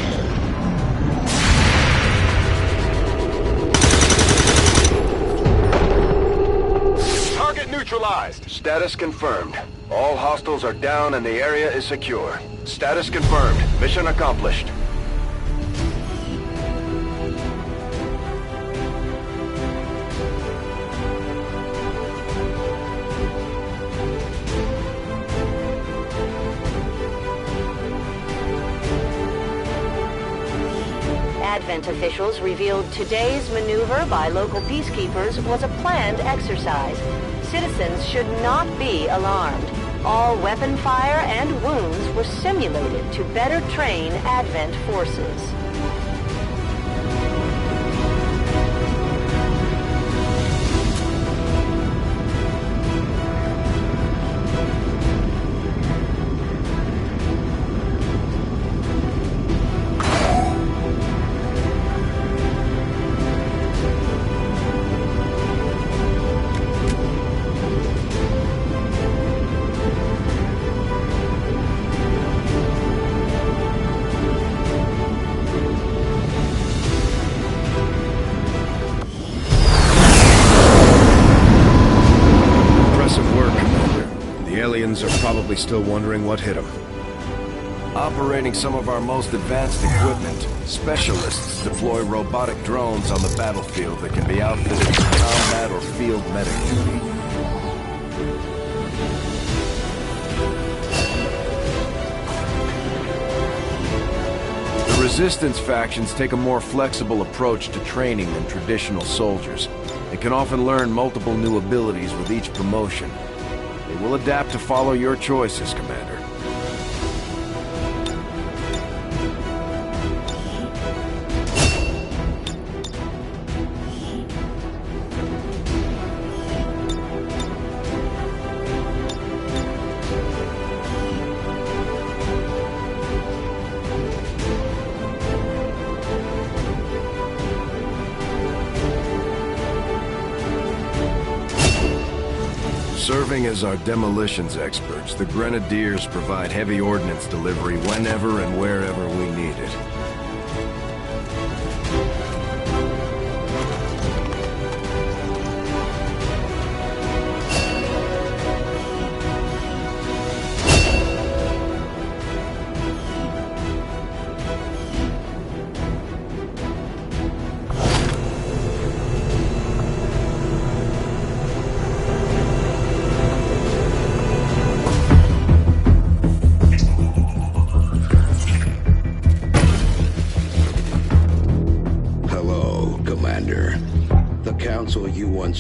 Target neutralized. Status confirmed. All hostiles are down and the area is secure. Status confirmed. Mission accomplished. Advent officials revealed today's maneuver by local peacekeepers was a planned exercise. Citizens should not be alarmed. All weapon fire and wounds were simulated to better train Advent forces. Are probably still wondering what hit them. Operating some of our most advanced equipment, specialists deploy robotic drones on the battlefield that can be outfitted for combat or field medic duty. The Resistance factions take a more flexible approach to training than traditional soldiers. They can often learn multiple new abilities with each promotion. They will adapt to follow your choices, Commander. Serving as our demolitions experts, the Grenadiers provide heavy ordnance delivery whenever and wherever we need it.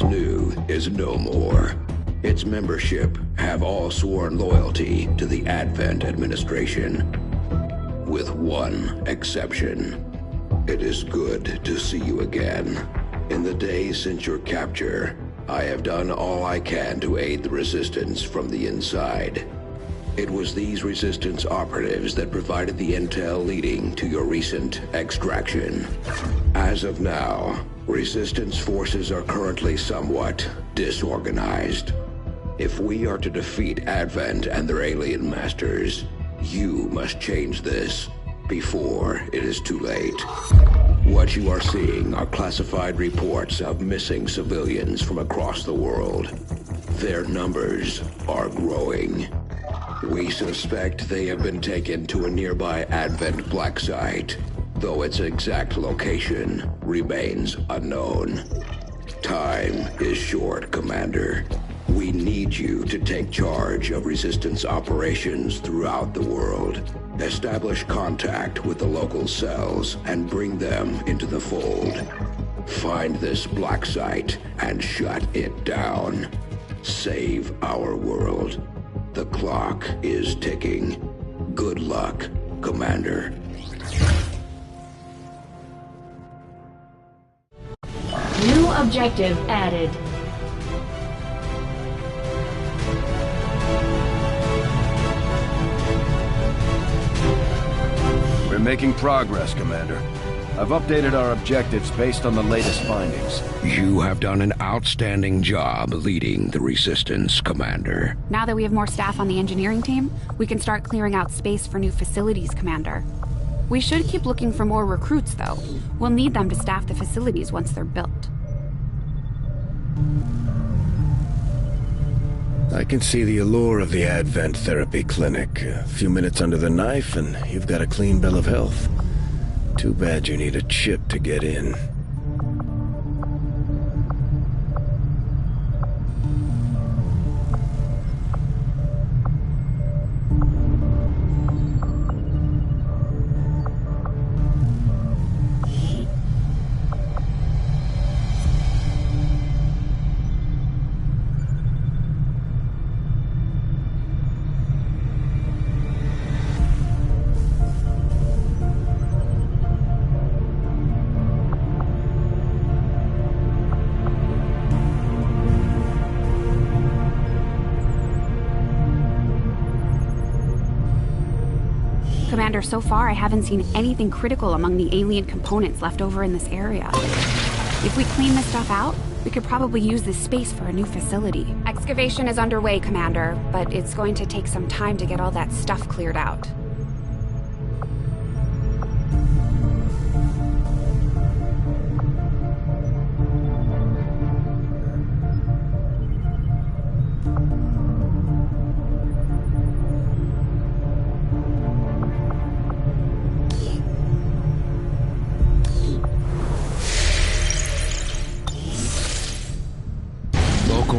Knew is no more. Its membership have all sworn loyalty to the Advent administration, with one exception. It is good to see you again. In the days since your capture, I have done all I can to aid the Resistance from the inside. It was these Resistance operatives that provided the intel leading to your recent extraction. As of now, Resistance forces are currently somewhat disorganized. If we are to defeat Advent and their alien masters, you must change this before it is too late. What you are seeing are classified reports of missing civilians from across the world. Their numbers are growing. We suspect they have been taken to a nearby Advent black site, though its exact location remains unknown. Time is short, Commander. We need you to take charge of Resistance operations throughout the world. Establish contact with the local cells and bring them into the fold. Find this black site and shut it down. Save our world. The clock is ticking. Good luck, Commander. New objective added. We're making progress, Commander. I've updated our objectives based on the latest findings. You have done an outstanding job leading the Resistance, Commander. Now that we have more staff on the engineering team, we can start clearing out space for new facilities, Commander. We should keep looking for more recruits, though. We'll need them to staff the facilities once they're built. I can see the allure of the Advent Therapy Clinic. A few minutes under the knife and you've got a clean bill of health. Too bad you need a chip to get in. Commander, so far I haven't seen anything critical among the alien components left over in this area. If we clean this stuff out, we could probably use this space for a new facility. Excavation is underway, Commander, but it's going to take some time to get all that stuff cleared out.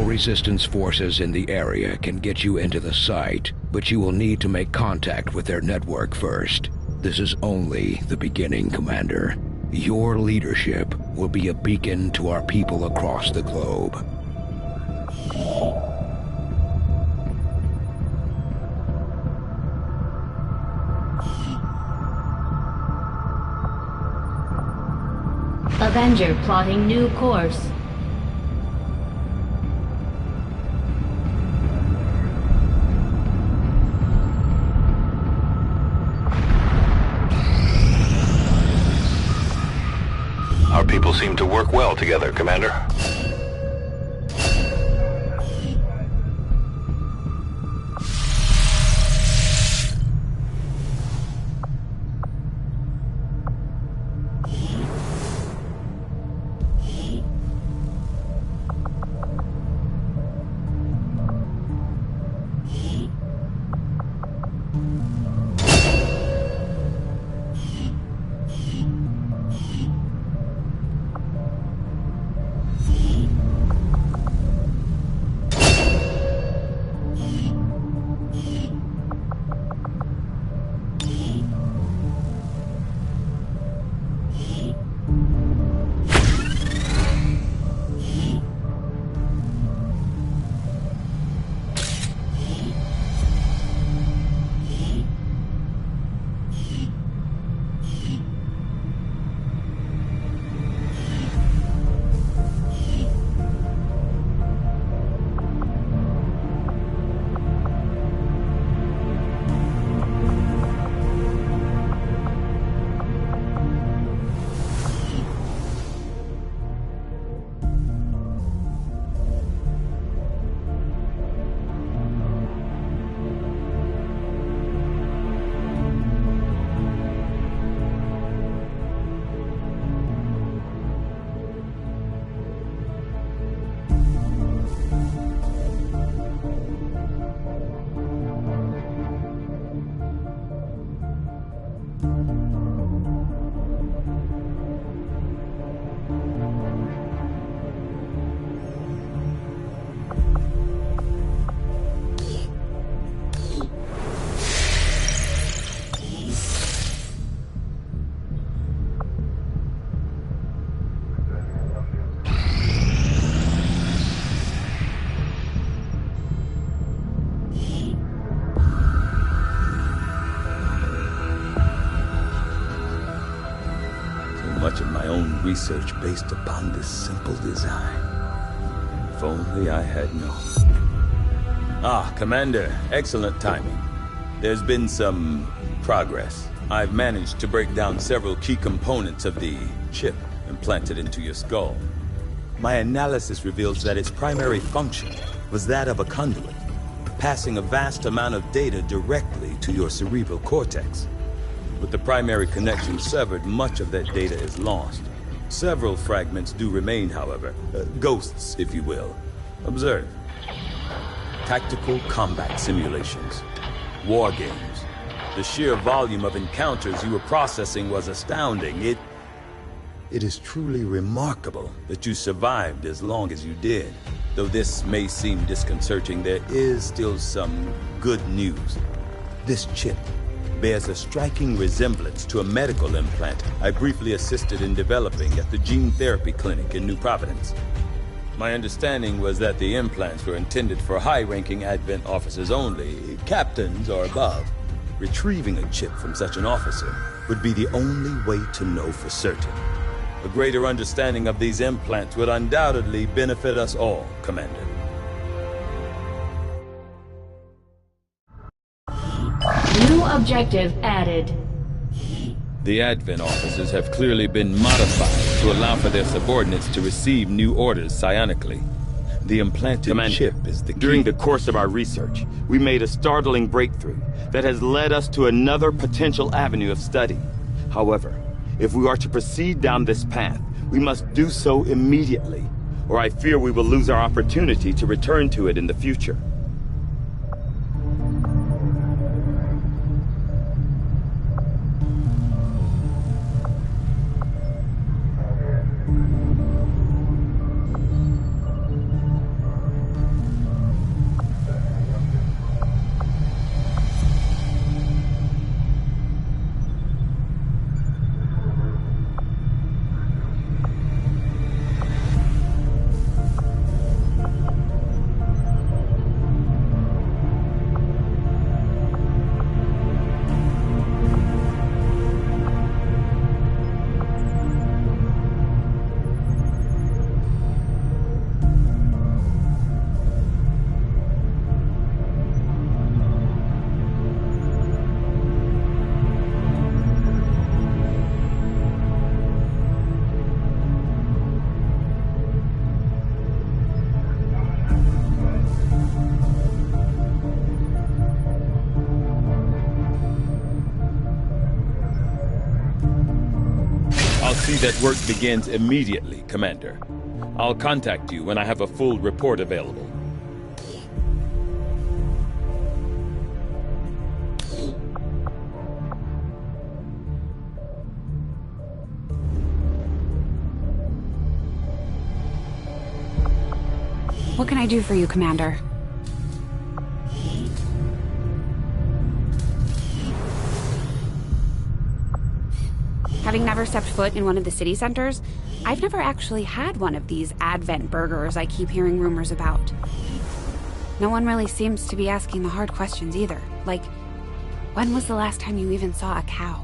Resistance forces in the area can get you into the site, but you will need to make contact with their network first. This is only the beginning, Commander. Your leadership will be a beacon to our people across the globe. Avenger plotting new course. Our people seem to work well together, Commander. research based upon this simple design. If only I had known. Ah, Commander, excellent timing. There's been some progress. I've managed to break down several key components of the chip implanted into your skull. My analysis reveals that its primary function was that of a conduit, passing a vast amount of data directly to your cerebral cortex. With the primary connection severed, much of that data is lost. Several fragments do remain, however. Ghosts, if you will. Observe. Tactical combat simulations. War games. The sheer volume of encounters you were processing was astounding. It is truly remarkable that you survived as long as you did. Though this may seem disconcerting, there is still some good news. This chip bears a striking resemblance to a medical implant I briefly assisted in developing at the gene therapy clinic in New Providence. My understanding was that the implants were intended for high-ranking Advent officers only, captains or above. Retrieving a chip from such an officer would be the only way to know for certain. A greater understanding of these implants would undoubtedly benefit us all, Commander. New objective added. The Advent officers have clearly been modified to allow for their subordinates to receive new orders psionically. The implanted chip is the key. During the course of our research, we made a startling breakthrough that has led us to another potential avenue of study. However, if we are to proceed down this path, we must do so immediately, or I fear we will lose our opportunity to return to it in the future. That work begins immediately, Commander. I'll contact you when I have a full report available. What can I do for you, Commander? Having never stepped foot in one of the city centers, I've never actually had one of these Advent burgers I keep hearing rumors about. No one really seems to be asking the hard questions either. Like, when was the last time you even saw a cow?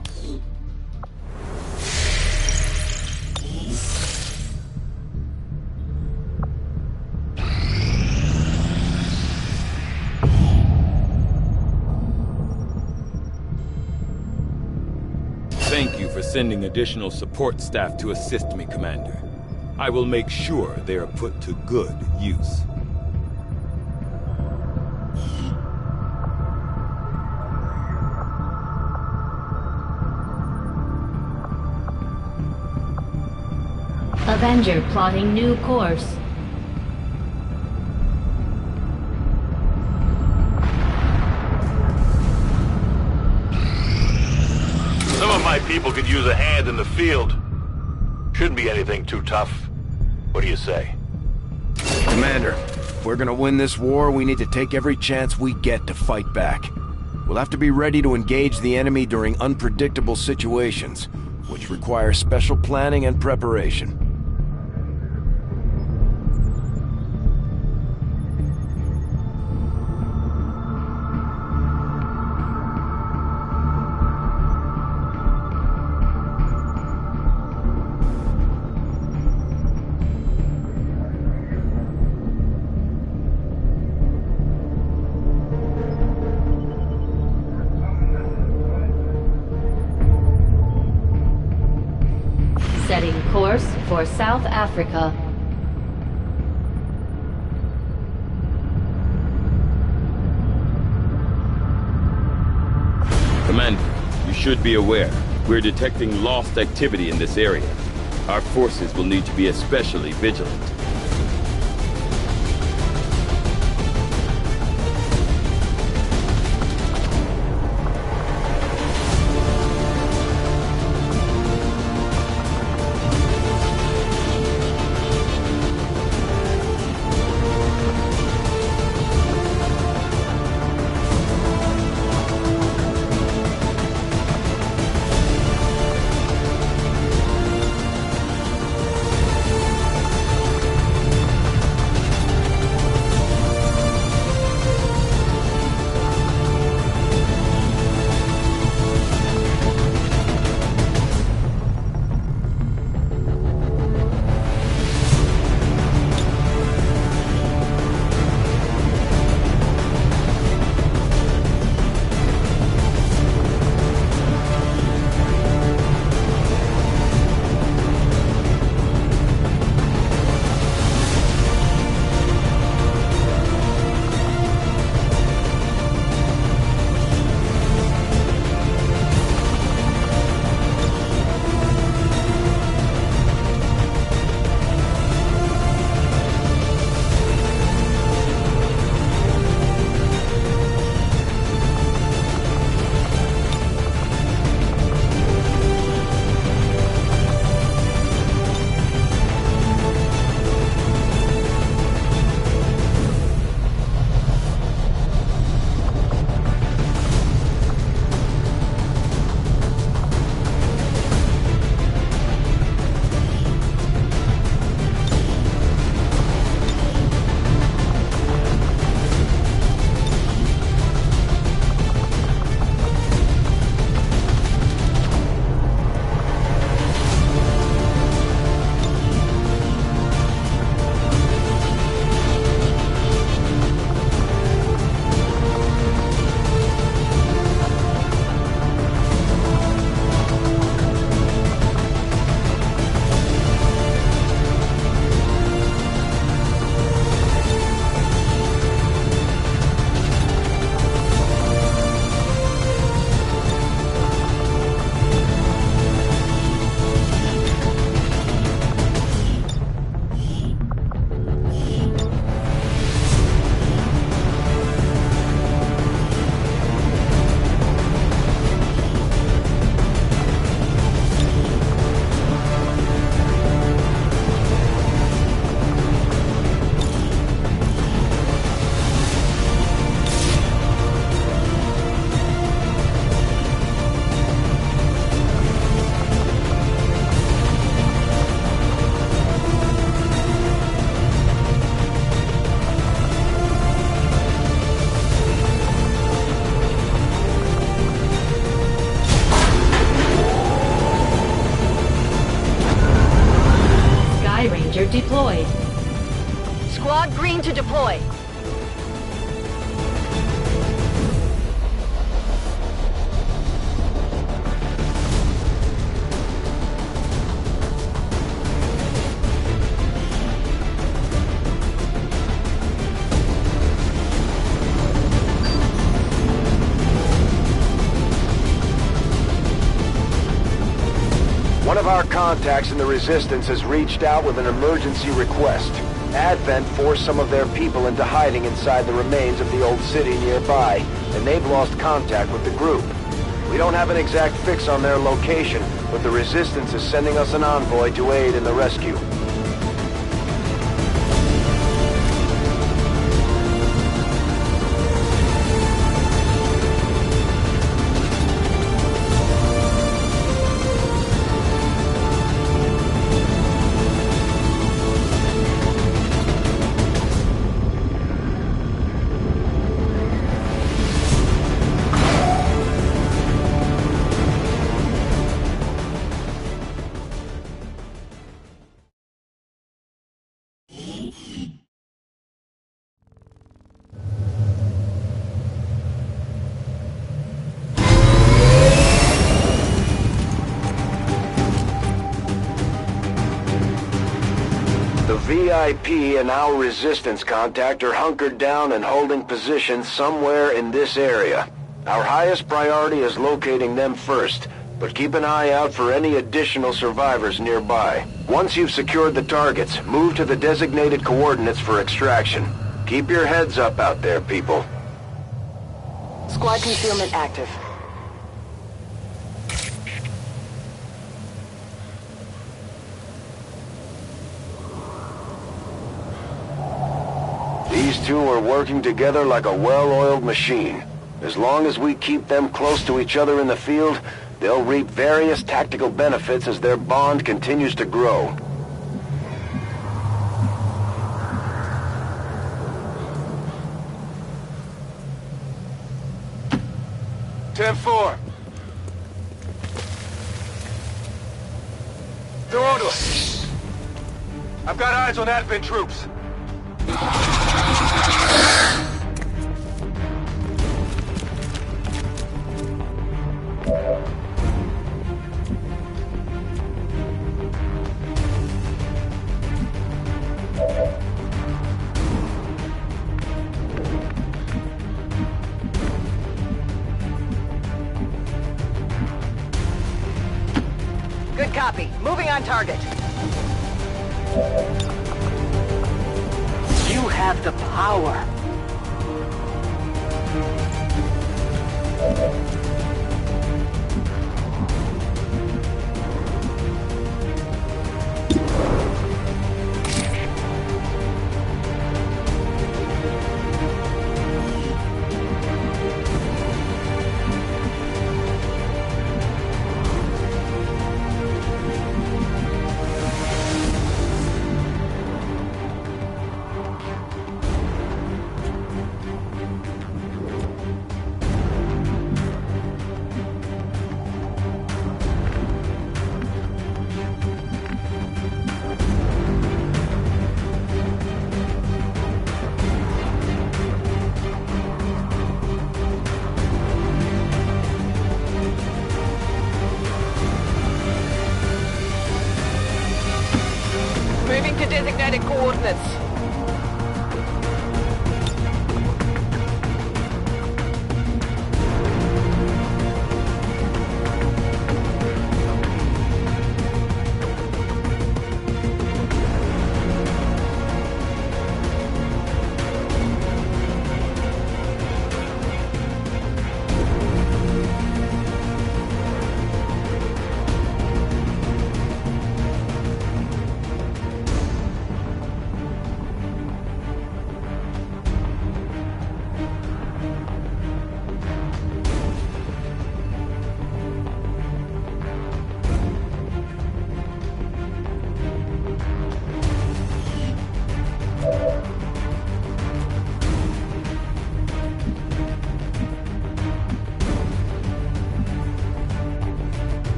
Thank you for sending additional support staff to assist me, Commander. I will make sure they are put to good use. Avenger plotting new course. Some of my people could use a hand in the field. Shouldn't be anything too tough. What do you say? Commander, if we're gonna win this war, we need to take every chance we get to fight back. We'll have to be ready to engage the enemy during unpredictable situations, which require special planning and preparation. for South Africa. Commander, you should be aware. We're detecting lost activity in this area. Our forces will need to be especially vigilant. Deployed. Squad green to deploy. One of our contacts in the Resistance has reached out with an emergency request. Advent forced some of their people into hiding inside the remains of the old city nearby, and they've lost contact with the group. We don't have an exact fix on their location, but the Resistance is sending us an envoy to aid in the rescue. The VIP and our resistance contact are hunkered down and holding position somewhere in this area. Our highest priority is locating them first, but keep an eye out for any additional survivors nearby. Once you've secured the targets, move to the designated coordinates for extraction. Keep your heads up out there, people. Squad concealment active. These two are working together like a well-oiled machine. As long as we keep them close to each other in the field, they'll reap various tactical benefits as their bond continues to grow. Ten-4. They're onto us. I've got eyes on Advent troops. Good copy. Moving on target. You have the power. Moving to designated coordinates.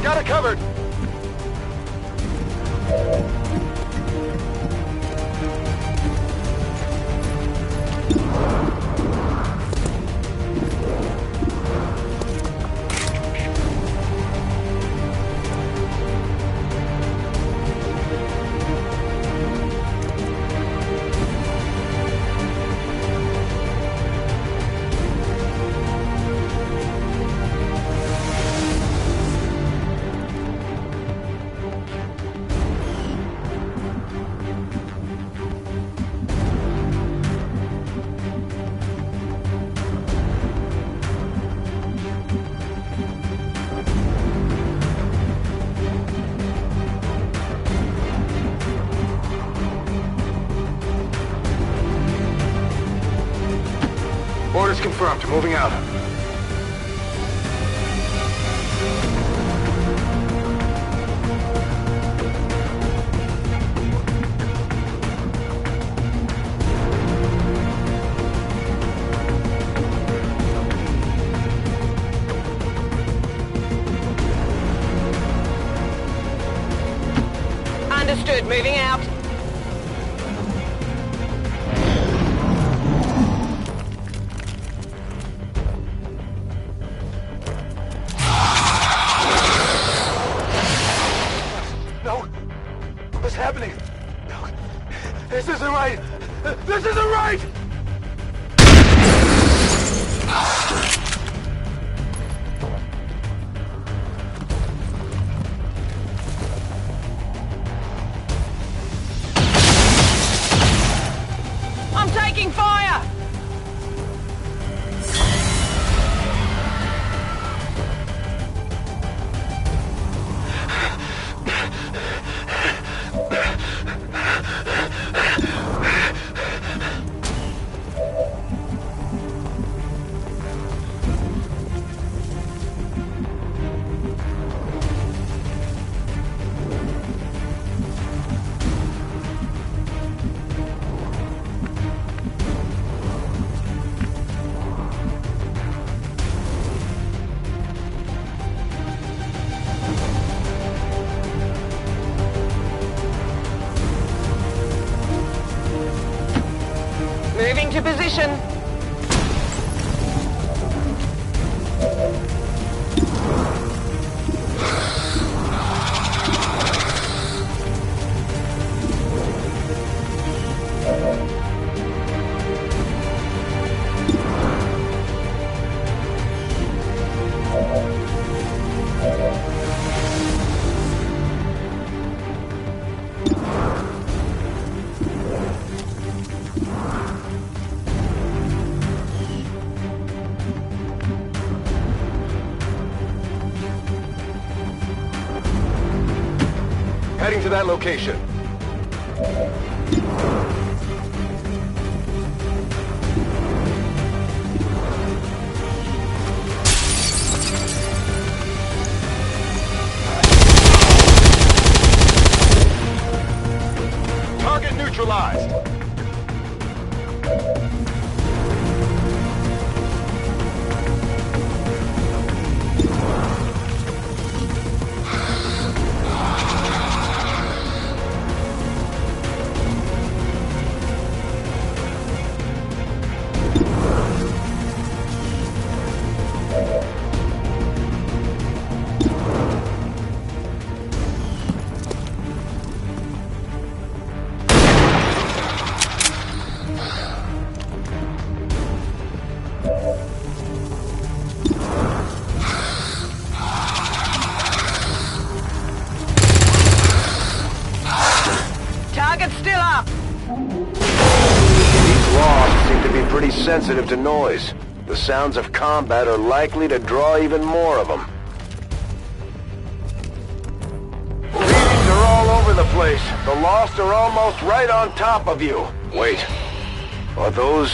Got it covered! Orders confirmed. Moving out. Understood. Moving out. happening? This isn't right! This isn't right! I'm taking fire! Moving to position. Heading to that location. Target neutralized. Target's still up! These lofts seem to be pretty sensitive to noise. The sounds of combat are likely to draw even more of them. Leads are all over the place. The Lost are almost right on top of you. Wait, are those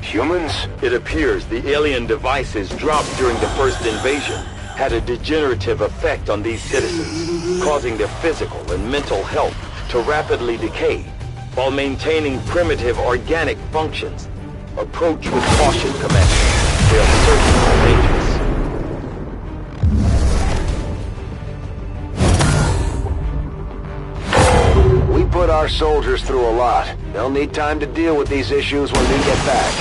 humans? It appears the alien devices dropped during the first invasion had a degenerative effect on these citizens, causing their physical and mental health to rapidly decay, while maintaining primitive organic functions. Approach with caution, Commander. They are certainly dangerous. We put our soldiers through a lot. They'll need time to deal with these issues when we get back.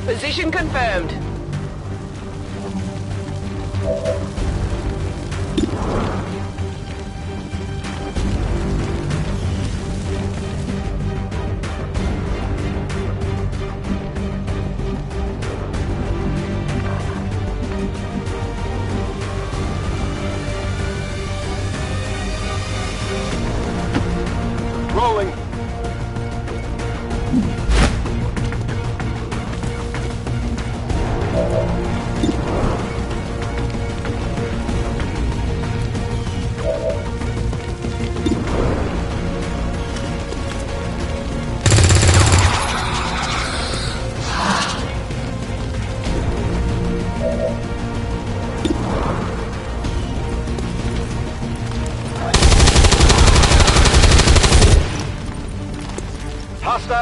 Position confirmed. Rolling.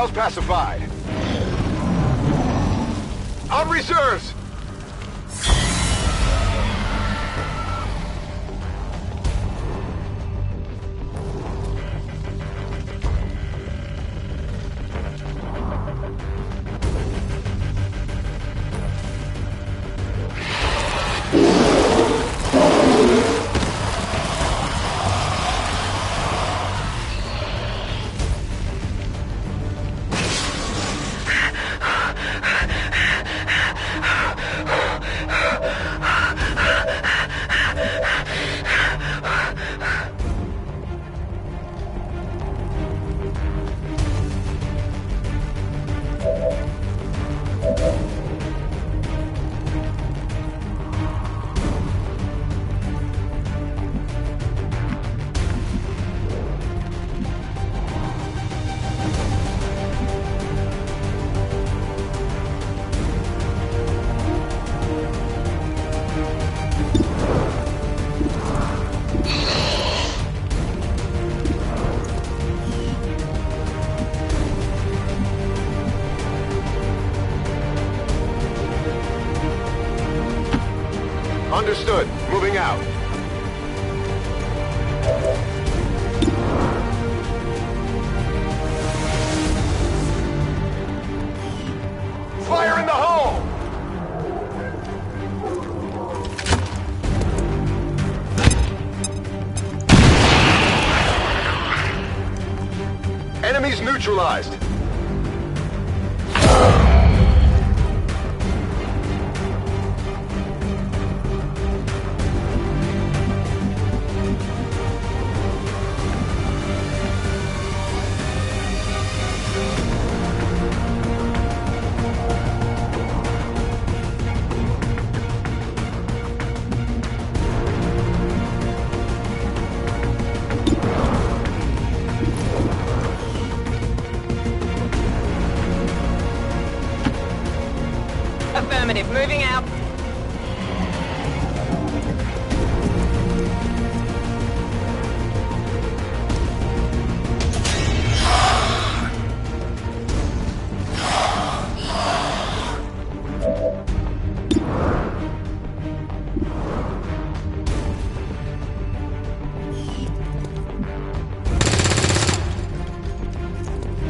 Hostiles pacified. On reserves! Understood. Moving out. Fire in the hole! Enemies neutralized. Affirmative. Moving out.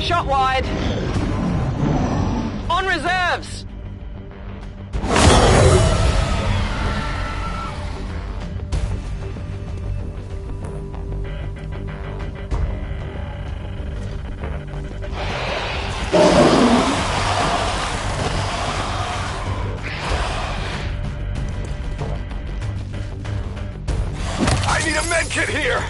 Shot wide. On reserves. I need a medkit here!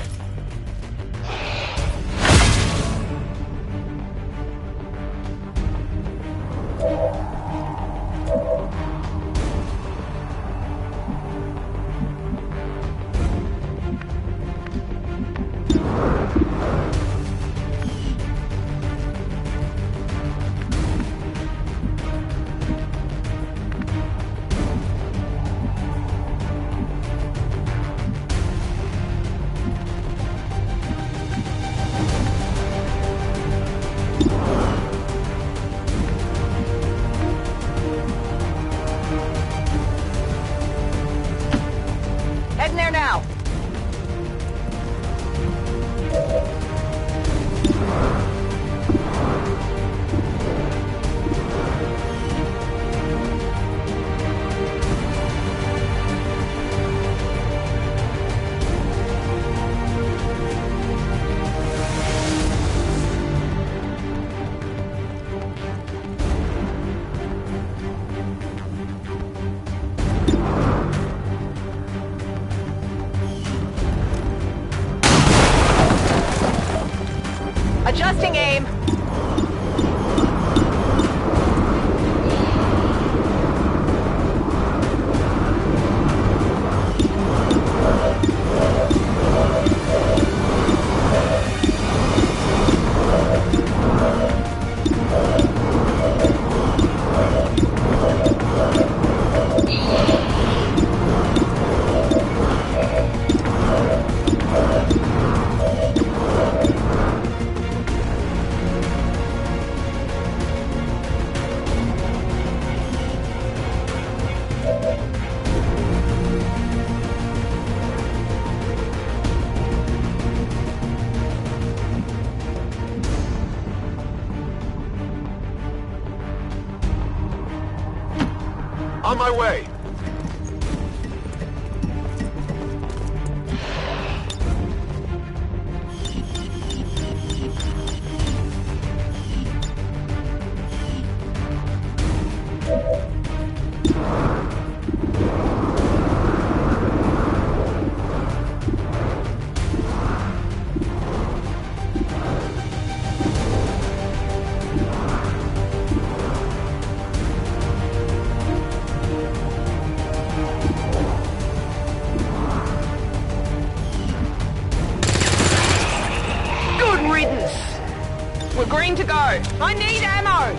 On my way. We're green to go. I need ammo.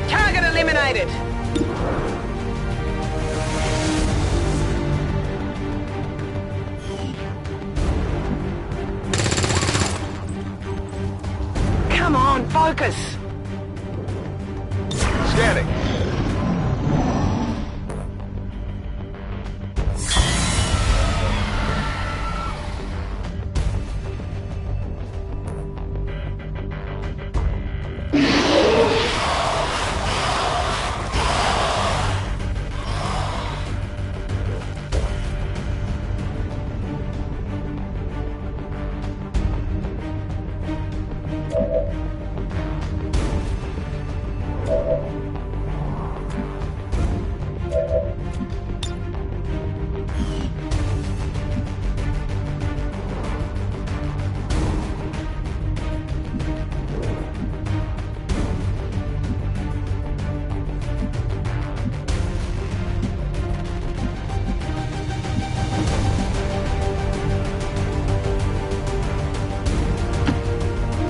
Target eliminated. Come on, focus. Scanning.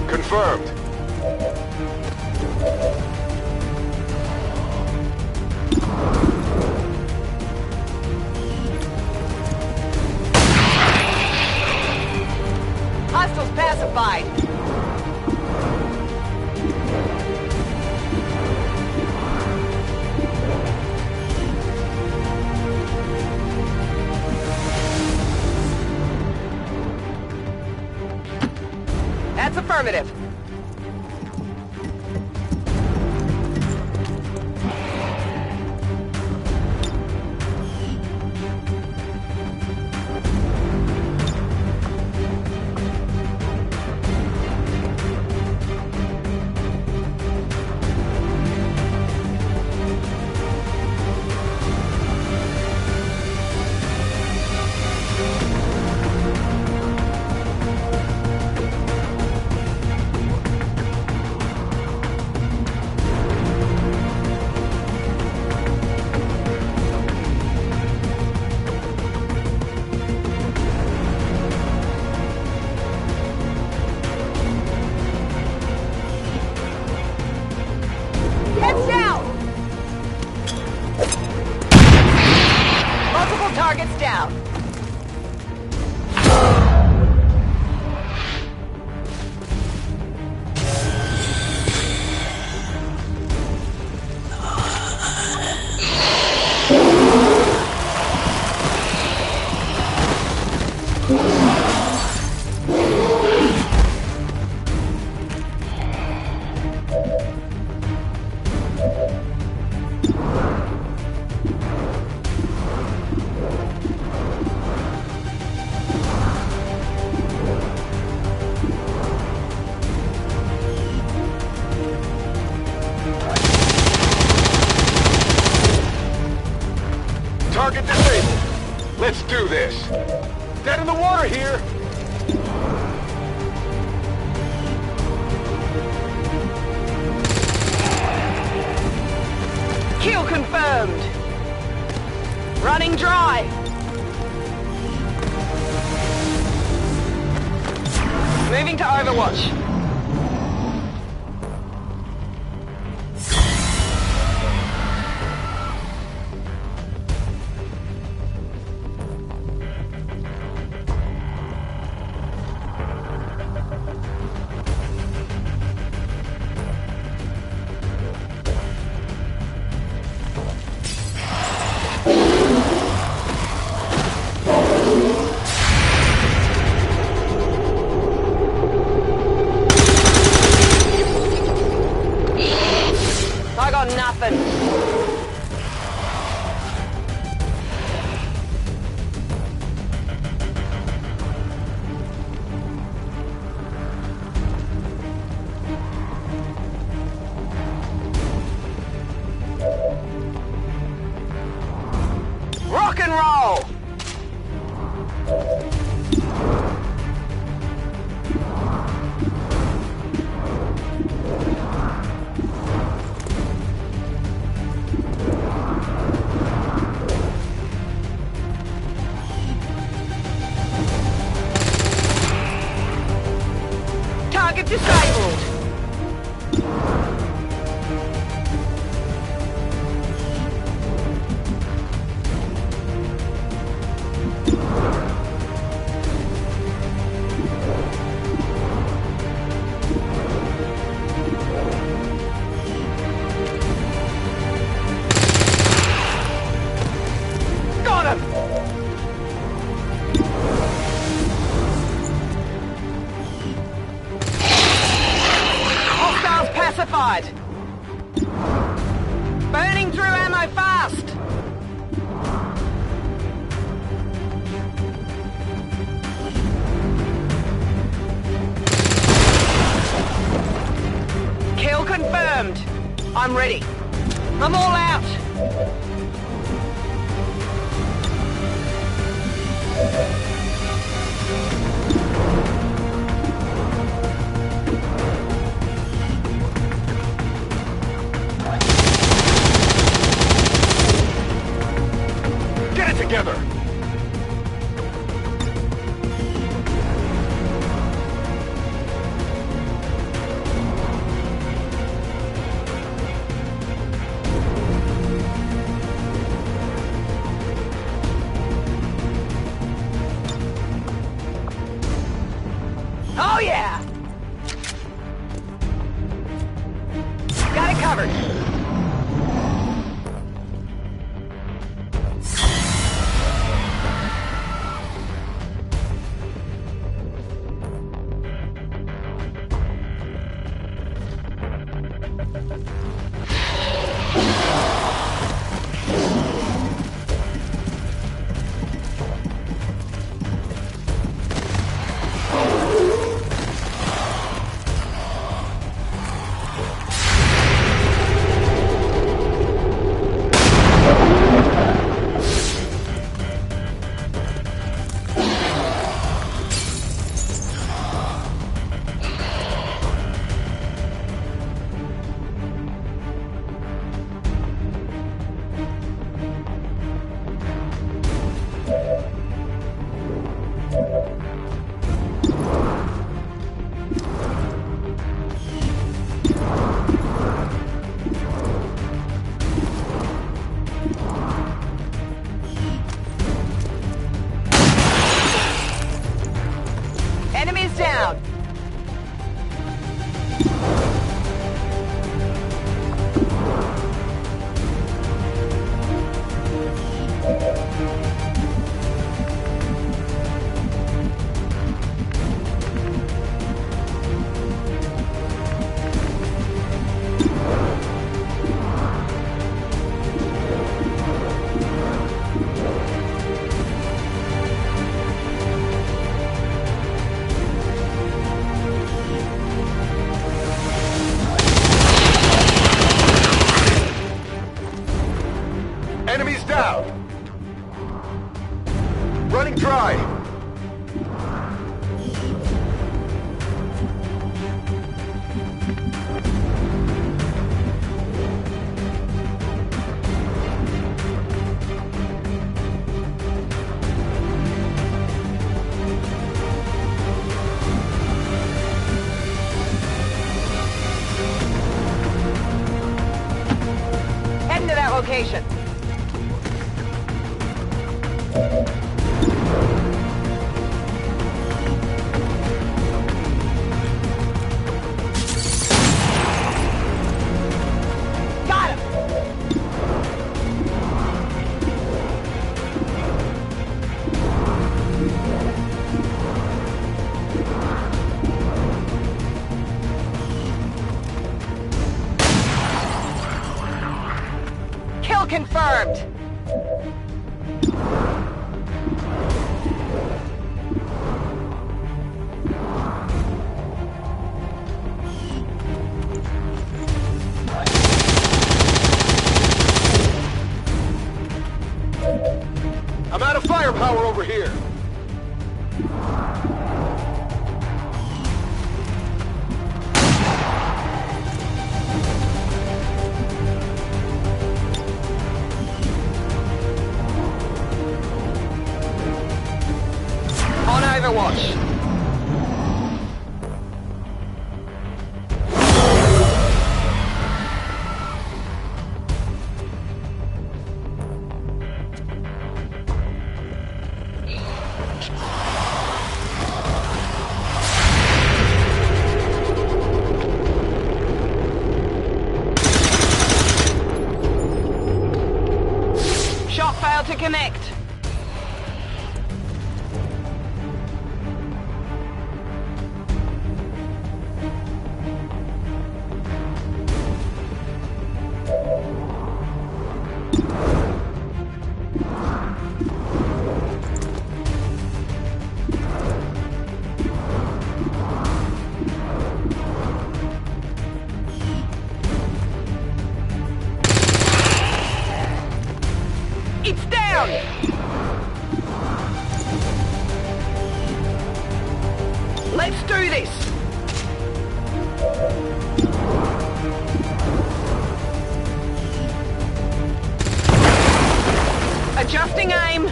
Confirmed. Hostiles pacified. That's affirmative. Heads down! Multiple targets down. Target disabled. Let's do this. Dead in the water here. Kill confirmed. Running dry. Moving to Overwatch. disabled. Got him! Hostiles pacified. Burning through ammo fast. Kill confirmed. I'm ready. I'm all out. Get it together! Oh yeah! Got it covered. Enemies down. Enemies down! Running dry! Heading to that location. Got him! Kill confirmed! I'm out of firepower over here! On Overwatch. Connect. It's down! Let's do this! Adjusting aim!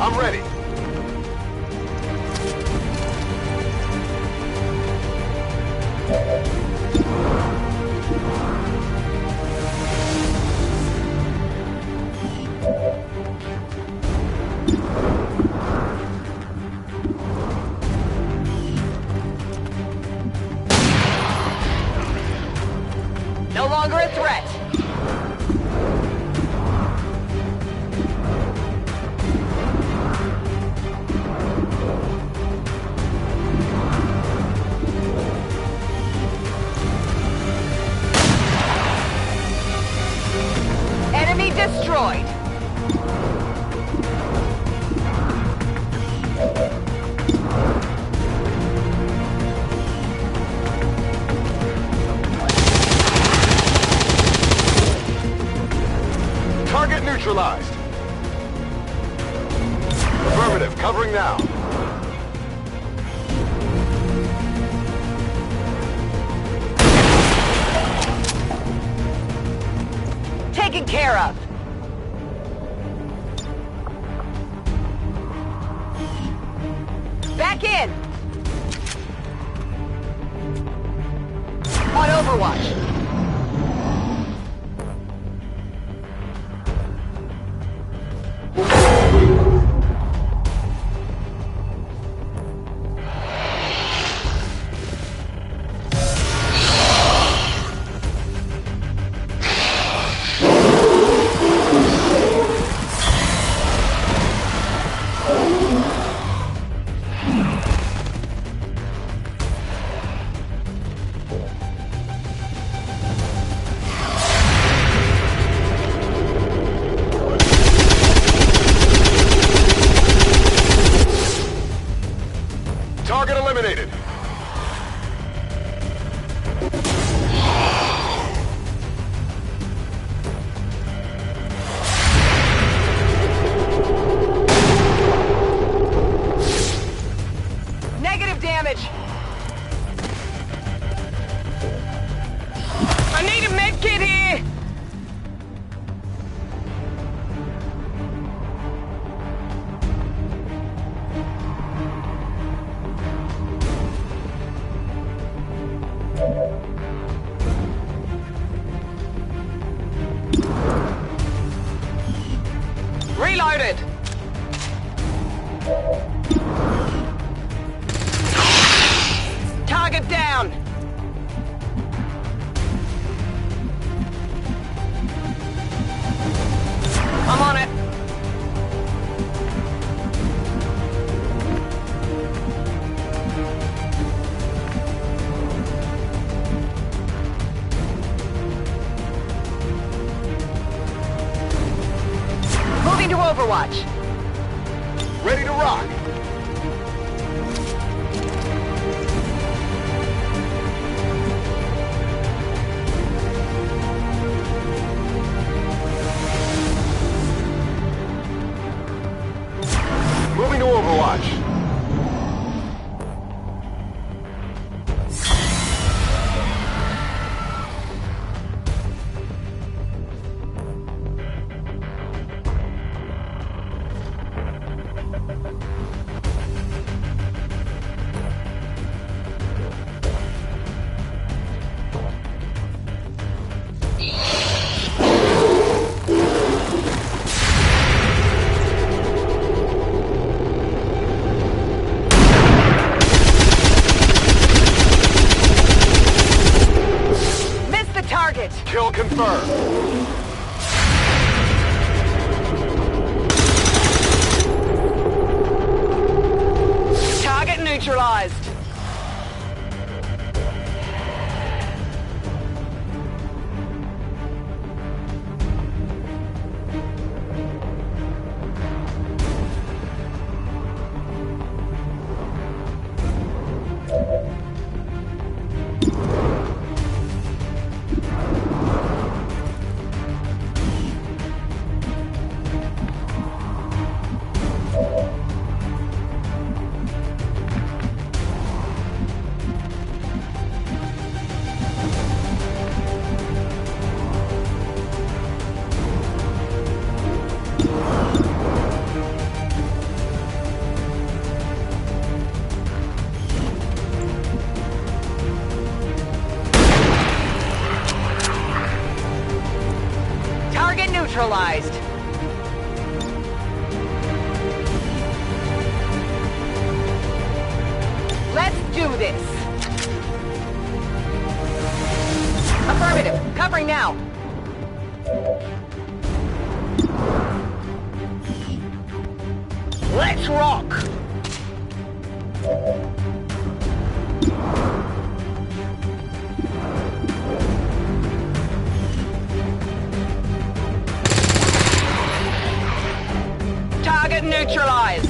I'm ready. No longer a threat. Enemy destroyed. Target neutralized. Affirmative, covering now. Taken care of. Back in. On Overwatch. Target eliminated. Negative damage. I need a med kit here. Reloaded. Target down. I'm on it. Moving to Overwatch. Ready to rock. Moving to Overwatch. Target neutralized. Let's do this. Affirmative. Covering now. Let's rock. Target neutralized.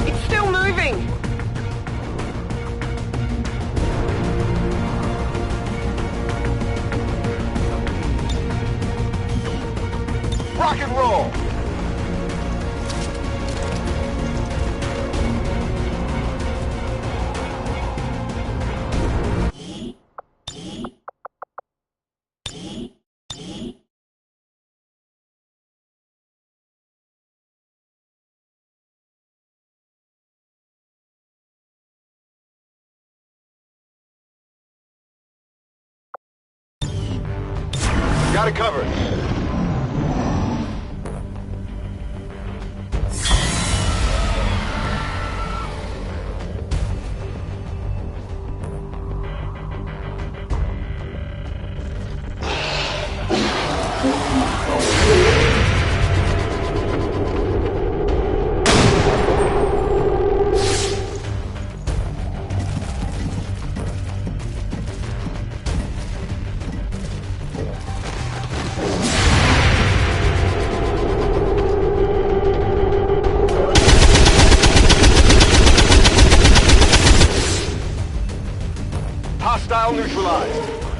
It's still moving. Rock and roll. Got it covered. Hostile neutralized.